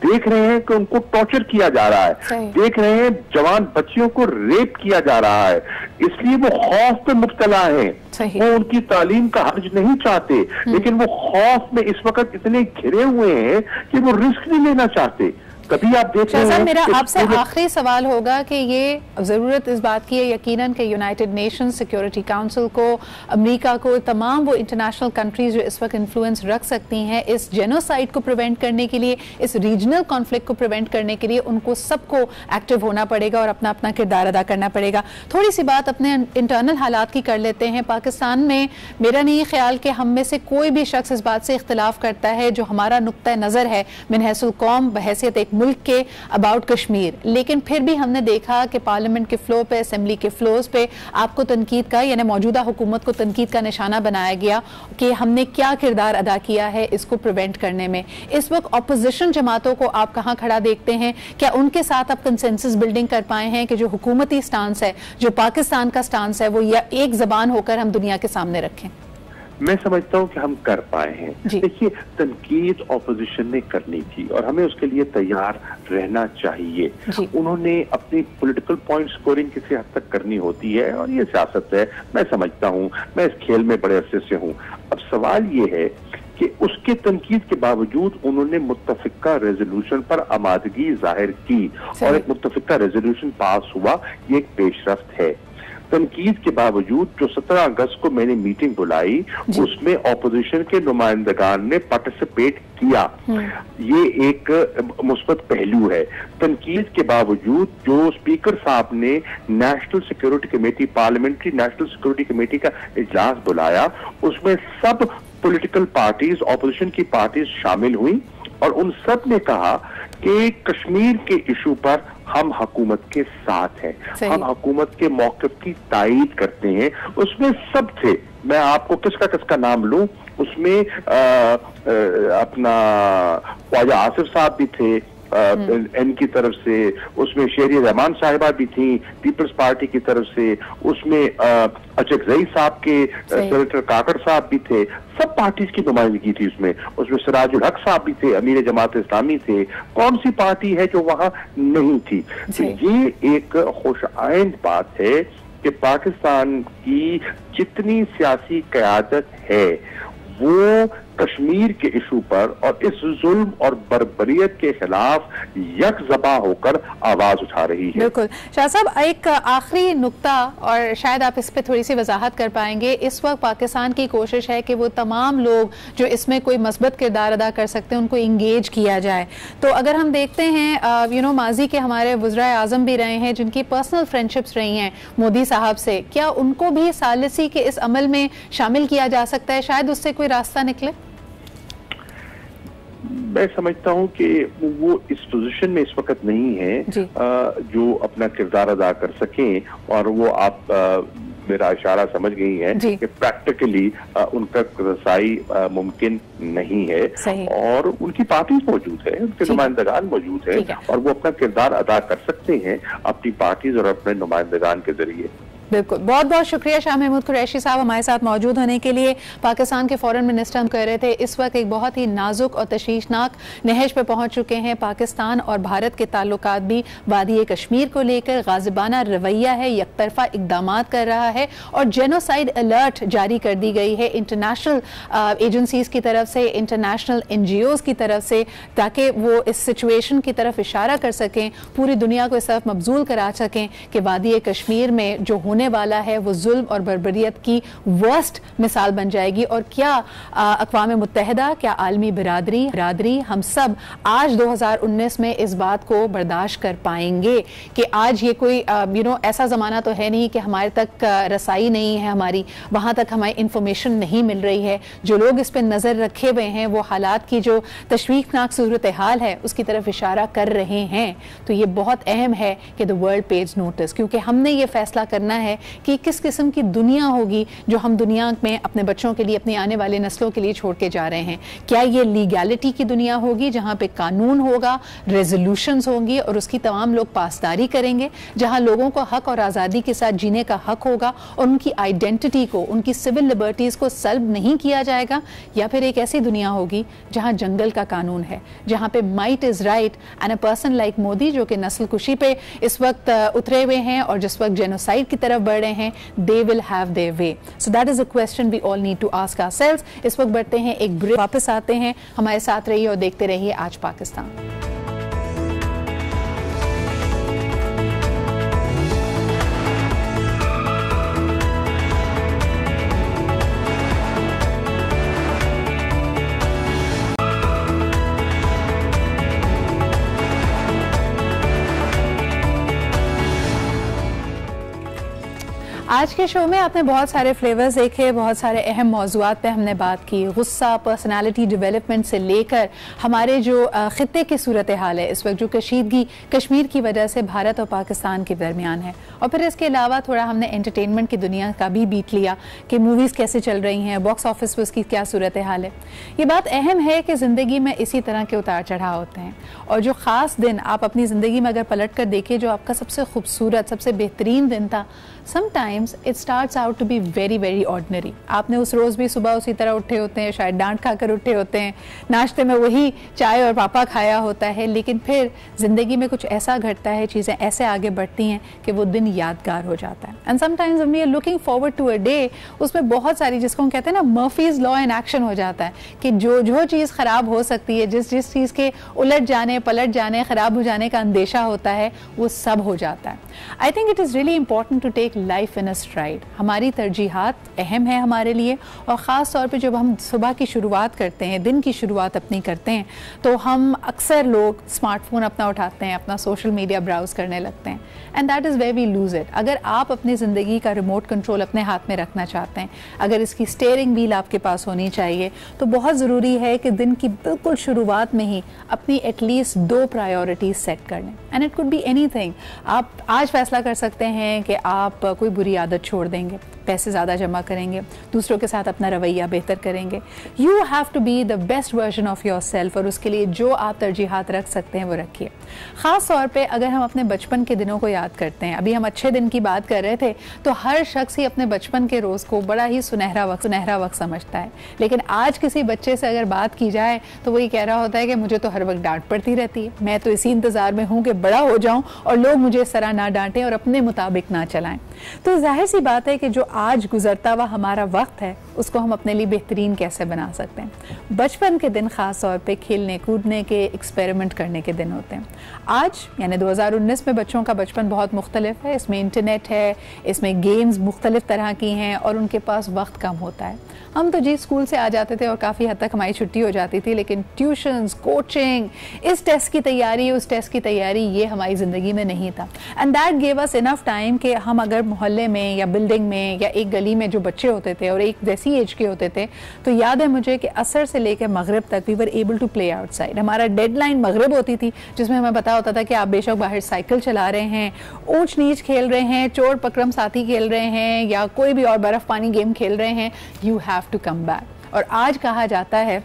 देख रहे हैं कि उनको टॉर्चर किया जा रहा है, देख रहे हैं जवान बच्चियों को रेप किया जा रहा है, इसलिए वो खौफ पे मुब्तला है। वो उनकी तालीम का हर्ज नहीं चाहते, लेकिन वो खौफ में इस वक्त इतने घिरे हुए हैं कि वो रिस्क नहीं लेना चाहते। कभी आप देख रहे हैं, मेरा आपसे आखिरी सवाल होगा कि ये जरूरत इस बात की है यकीनन कि यूनाइटेड नेशंस सिक्योरिटी काउंसिल को, अमेरिका को, तमाम वो इंटरनेशनल कंट्रीज जो इस वक्त इन्फ्लुएंस रख सकती हैं इस जेनोसाइड को प्रिवेंट करने के लिए, इस रीजनल कॉन्फ्लिक्ट को प्रिवेंट करने के लिए, उनको सबको एक्टिव होना पड़ेगा और अपना अपना किरदार अदा करना पड़ेगा। थोड़ी सी बात अपने इंटरनल हालात की कर लेते हैं। पाकिस्तान में मेरा नहीं ख्याल कि हम में से कोई भी शख्स इस बात से इख्तिलाफ करता है, जो हमारा नुक्ता नज़र है मिनहसुल कौम बहैसियत एक मुल्क के अबाउट कश्मीर, लेकिन फिर भी हमने देखा कि पार्लियामेंट के फ्लोर पे, असेंबली के फ्लोर्स पे आपको तनकीद का, यानी मौजूदा हुकूमत को तनकीद का निशाना बनाया गया कि हमने क्या किरदार अदा किया है इसको प्रिवेंट करने में। इस वक्त अपोजिशन जमातों को आप कहाँ खड़ा देखते हैं? क्या उनके साथ आप कंसेंसस बिल्डिंग कर पाए हैं कि जो हुकूमती स्टांस है, जो पाकिस्तान का स्टांस है, वो या एक जबान होकर हम दुनिया के सामने रखें? मैं समझता हूं कि हम कर पाए हैं। देखिए, तनकीद ऑपोजिशन ने करनी थी और हमें उसके लिए तैयार रहना चाहिए। उन्होंने अपनी पॉलिटिकल पॉइंट स्कोरिंग किसी हद तक करनी होती है और ये सियासत है, मैं समझता हूं, मैं इस खेल में बड़े अरसे से हूं। अब सवाल ये है कि उसके तनकीद के बावजूद उन्होंने मुत्तफिका रेजोल्यूशन पर आमादगी जाहिर की और एक मुत्तफिका रेजोल्यूशन पास हुआ। ये एक पेशरफ्त है। तनकीद के बावजूद जो 17 अगस्त को मैंने मीटिंग बुलाई, उसमें ऑपोजिशन के नुमाइंदगान ने पार्टिसिपेट किया। ये एक मुस्बत पहलू है। तनकीद के बावजूद जो स्पीकर साहब ने national security committee, parliamentary national security committee का इजलास बुलाया, उसमें सब पॉलिटिकल पार्टीज, ऑपोजिशन की पार्टीज शामिल हुई और उन सब ने कहा कि कश्मीर के इशू पर हम हुकूमत के साथ हैं, हम हुकूमत के मौक़िफ़ की तायीद करते हैं। उसमें सब थे, मैं आपको किसका किसका नाम लूं, उसमें अपना ख्वाजा आसिफ साहब भी थे एन की तरफ से, उसमें शेरी रहमान साहिबा भी थी पीपल्स पार्टी की तरफ से, उसमें अचकजई साहब के सेनेटर काकड़ साहब भी थे, सब पार्टीज की नुमाइंदगी थी उसमें सिराजुल हक साहब भी थे, अमीर जमात इस्लामी थे। कौन सी पार्टी है जो वहां नहीं थी? तो ये एक खुशआइंद बात है कि पाकिस्तान की जितनी सियासी क़यादत है वो कश्मीर के इशू पर और इस जुल्म और बर्बरियत के खिलाफ यकजबा होकर आवाज उठा रही है। बिल्कुल। शाह साहब, एक आखिरी नुक्ता, और शायद आप इस पे थोड़ी सी वजाहत कर पाएंगे। इस वक्त पाकिस्तान की कोशिश है कि वो तमाम लोग जो इसमें कोई मस्बत किरदार अदा कर सकते हैं उनको इंगेज किया जाए। तो अगर हम देखते हैं माजी के हमारे वज़ीर आज़म भी रहे हैं जिनकी पर्सनल फ्रेंडशिप्स रही हैं मोदी साहब से, क्या उनको भी सालिसी के इस अमल में शामिल किया जा सकता है? शायद उससे कोई रास्ता निकले। मैं समझता हूं कि वो इस पोजीशन में इस वक्त नहीं है जो अपना किरदार अदा कर सकें, और वो आप मेरा इशारा समझ गई हैं कि प्रैक्टिकली उनका रसाई मुमकिन नहीं है और उनकी पार्टी मौजूद है, उनके नुमाइंदगान मौजूद है और वो अपना किरदार अदा कर सकते हैं अपनी पार्टीज और अपने नुमाइंदगान के जरिए। बिल्कुल, बहुत बहुत शुक्रिया शाह महमूद कुरैशी साहब हमारे साथ मौजूद होने के लिए। पाकिस्तान के फॉरेन मिनिस्टर हम कह रहे थे इस वक्त एक बहुत ही नाजुक और तशवीशनाक नहज पे पहुंच चुके हैं। पाकिस्तान और भारत के ताल्लुकात भी वादी कश्मीर को लेकर गाजिबाना रवैया है, यकतरफा इकदामात कर रहा है और जेनोसाइड अलर्ट जारी कर दी गई है इंटरनेशनल एजेंसीज की तरफ से, इंटरनेशनल NGOs की तरफ से, ताकि वो इस सिचुएशन की तरफ इशारा कर सकें, पूरी दुनिया को इस तरफ मबजूल करा सकें कि वादी कश्मीर में जो होने वाला है वो जुल्म और बर्बरियत की वर्स्ट मिसाल बन जाएगी। और क्या अक़वाम मुत्तहिदा, क्या आलमी बिरादरी हम सब आज 2019 में इस बात को बर्दाश्त कर पाएंगे कि आज ये कोई ऐसा ज़माना तो है नहीं कि हमारे तक रसाई नहीं है, हमारी वहाँ तक हमारी इंफॉर्मेशन नहीं मिल रही है। जो लोग इस पर नज़र रखे हुए हैं वो हालात की जो तशवीशनाक सूरत हाल है उसकी तरफ इशारा कर रहे हैं। तो ये बहुत अहम है कि द वर्ल्ड पेज नोटिस, क्योंकि हमने ये फैसला करना है कि किस किस्म की दुनिया होगी जो हम दुनिया में अपने बच्चों के लिए, अपनी आने वाले नस्लों के लिए छोड़ के जा रहे हैं। क्या ये लीगैलिटी की दुनिया होगी जहां पे कानून होगा, रेजोल्यूशंस होंगी और उसकी तमाम लोग पासदारी करेंगे, जहां लोगों को हक और आज़ादी के साथ जीने का हक होगा और उनकी आइडेंटिटी को, उनकी सिविल लिबर्टीज़ को सल्ब नहीं किया जाएगा? या फिर एक ऐसी दुनिया होगी जहां जंगल का कानून है, जहां पे might is right and a person like Modi जो कि नस्ल कुशी पे इस वक्त उतरे हुए हैं और जिस वक्त जेनोसाइड की तरफ बढ़ रहे हैं, they will have their way. So that is a question we all need to ask ourselves. इस वक्त बढ़ते हैं एक ब्रेक, वापस आते हैं, हमारे साथ रहिए और देखते रहिए आज पाकिस्तान। आज के शो में आपने बहुत सारे फ्लेवर्स देखे, बहुत सारे अहम मौज़ूआत पे हमने बात की। गुस्सा, पर्सनालिटी डेवलपमेंट से लेकर हमारे जो ख़ित्ते की सूरत हाल है इस वक्त, जो कशीदगी कश्मीर की वजह से भारत और पाकिस्तान के दरमियान है, और फिर इसके अलावा थोड़ा हमने एंटरटेनमेंट की दुनिया का भी बीट लिया कि मूवीज़ कैसे चल रही हैं, बॉक्स ऑफिस पर उसकी क्या सूरत हाल है। ये बात अहम है कि ज़िंदगी में इसी तरह के उतार चढ़ाव होते हैं, और जो ख़ास दिन आप अपनी ज़िंदगी में अगर पलट कर देखें, जो आपका सबसे खूबसूरत, सबसे बेहतरीन दिन था, sometimes it starts out to be very very ordinary। आपने उस रोज़ भी सुबह उसी तरह उठे होते हैं, शायद डांट खाकर उठे होते हैं, नाश्ते में वही चाय और पापा खाया होता है, लेकिन फिर ज़िंदगी में कुछ ऐसा घटता है, चीज़ें ऐसे आगे बढ़ती हैं कि वो दिन यादगार हो जाता है। And sometimes when we are looking forward to a day, उसमें बहुत सारी, जिसको हम कहते हैं ना मर्फीज़ लॉ इन एक्शन हो जाता है कि जो चीज़ ख़राब हो सकती है, जिस चीज़ के उलट जाने, पलट जाने, ख़राब हो जाने का अंदेशा होता है, वो सब हो जाता है। I think it is really important to take life in a stride. हमारी तरजीहात अहम है हमारे लिए, और ख़ास तौर पे जब हम सुबह की शुरुआत करते हैं, दिन की शुरुआत अपनी करते हैं, तो हम अक्सर लोग स्मार्टफोन अपना उठाते हैं, अपना सोशल मीडिया ब्राउज़ करने लगते हैं, and that is where we lose it. अगर आप अपनी ज़िंदगी का रिमोट कंट्रोल अपने हाथ में रखना चाहते हैं, अगर इसकी स्टीयरिंग व्हील आपके पास होनी चाहिए, तो बहुत ज़रूरी है कि दिन की बिल्कुल शुरुआत में ही अपनी एटलीस्ट 2 प्रायोरिटीज़ सेट कर लें। And it could be anything. आप आज फैसला कर सकते हैं कि आप कोई बुरी आदत छोड़ देंगे, पैसे ज़्यादा जमा करेंगे, दूसरों के साथ अपना रवैया बेहतर करेंगे। You have to be the best version of yourself, और उसके लिए जो आप तरजीहात रख सकते हैं वो रखिए। ख़ास तौर पे अगर हम अपने बचपन के दिनों को याद करते हैं, अभी हम अच्छे दिन की बात कर रहे थे, तो हर शख्स ही अपने बचपन के रोज़ को बड़ा ही सुनहरा वक्त समझता है। लेकिन आज किसी बच्चे से अगर बात की जाए तो वो ये कह रहा होता है कि मुझे तो हर वक्त डांट पड़ती रहती है, मैं तो इसी इंतज़ार में हूँ कि बड़ा हो जाऊँ और लोग मुझे इस तरह ना डांटें और अपने मुताबिक ना चलाएं। तो जाहिर सी बात है कि जो आज गुजरता हुआ हमारा वक्त है, उसको हम अपने लिए बेहतरीन कैसे बना सकते हैं। बचपन के दिन ख़ास तौर पे खेलने कूदने के, एक्सपेरिमेंट करने के दिन होते हैं। आज यानी 2019 में बच्चों का बचपन बहुत मुख्तलिफ है। इसमें इंटरनेट है, इसमें गेम्स मुख्तलिफ तरह की हैं, और उनके पास वक्त कम होता है। हम तो जी स्कूल से आ जाते थे और काफ़ी हद तक हमारी छुट्टी हो जाती थी, लेकिन ट्यूशन्स, कोचिंग, इस टेस्ट की तैयारी, उस टेस्ट की तैयारी, ये हमारी ज़िंदगी में नहीं था। And that gave us enough time कि हम अगर मोहल्ले में या बिल्डिंग में या एक गली में जो बच्चे होते थे और एक जैसी एज के होते थे, तो याद है मुझे कि असर से लेकर मगरिब तक we were able to play outside. हमारा डेडलाइन मगरिब होती थी, जिसमें हमें पता होता था कि आप बेशक बाहर साइकिल चला रहे हैं, ऊंच नीच खेल रहे हैं, चोर पकड़म साथी खेल रहे हैं, या कोई भी और बर्फ़ पानी गेम खेल रहे हैं, you have to come back. और आज कहा जाता है,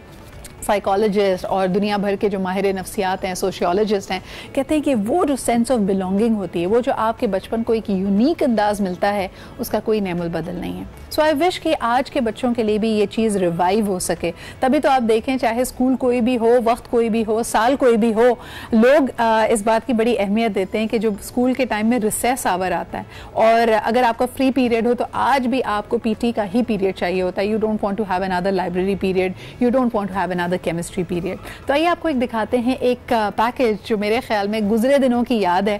साइकोलॉजिस्ट और दुनिया भर के जो माहिर नफ्सियात हैं, सोशियोलॉजिस्ट हैं, कहते हैं कि वो जो सेंस ऑफ बिलोंगिंग होती है, वो जो आपके बचपन को एक यूनिक अंदाज मिलता है, उसका कोई नेमुल बदल नहीं है। सो आई विश कि आज के बच्चों के लिए भी ये चीज़ रिवाइव हो सके। तभी तो आप देखें, चाहे स्कूल कोई भी हो, वक्त कोई भी हो, साल कोई भी हो, लोग इस बात की बड़ी अहमियत देते हैं कि जो स्कूल के टाइम में रिसेस आवर आता है, और अगर आपका फ्री पीरियड हो, तो आज भी आपको पीटी का ही पीरियड चाहिए होता है। You don't want to have another library period, you don't want to have another chemistry period. तो आइए आपको एक दिखाते हैं एक पैकेज जो मेरे ख्याल में गुजरे दिनों की याद है,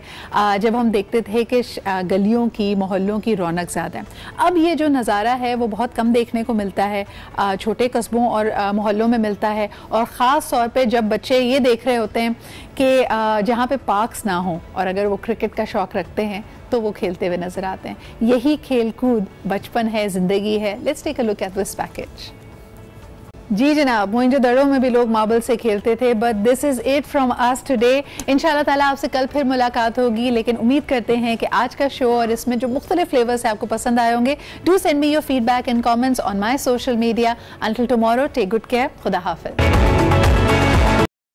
जब हम देखते थे कि गलियों की, मोहल्लों की रौनक ज़्यादा है। अब ये जो नज़ारा है वो बहुत कम देखने को मिलता है, छोटे कस्बों और मोहल्लों में मिलता है, और ख़ास तौर पे जब बच्चे ये देख रहे होते हैं कि जहाँ पे पार्क्स ना हो, और अगर वो क्रिकेट का शौक़ रखते हैं तो वो खेलते हुए नज़र आते हैं। यही खेल कूद बचपन है, ज़िंदगी है। Let's take a look at this package. जी जनाब, मोइंजोदड़ो में भी लोग मार्बल से खेलते थे, but this is it from us today. इंशाल्लाह ताला आपसे कल फिर मुलाकात होगी, लेकिन उम्मीद करते हैं कि आज का शो और इसमें जो मुख्तलिफ फ्लेवर्स है आपको पसंद आए होंगे। Do send me your feedback and comments on my social media. Until tomorrow, take good care, खुदा हाफिज़।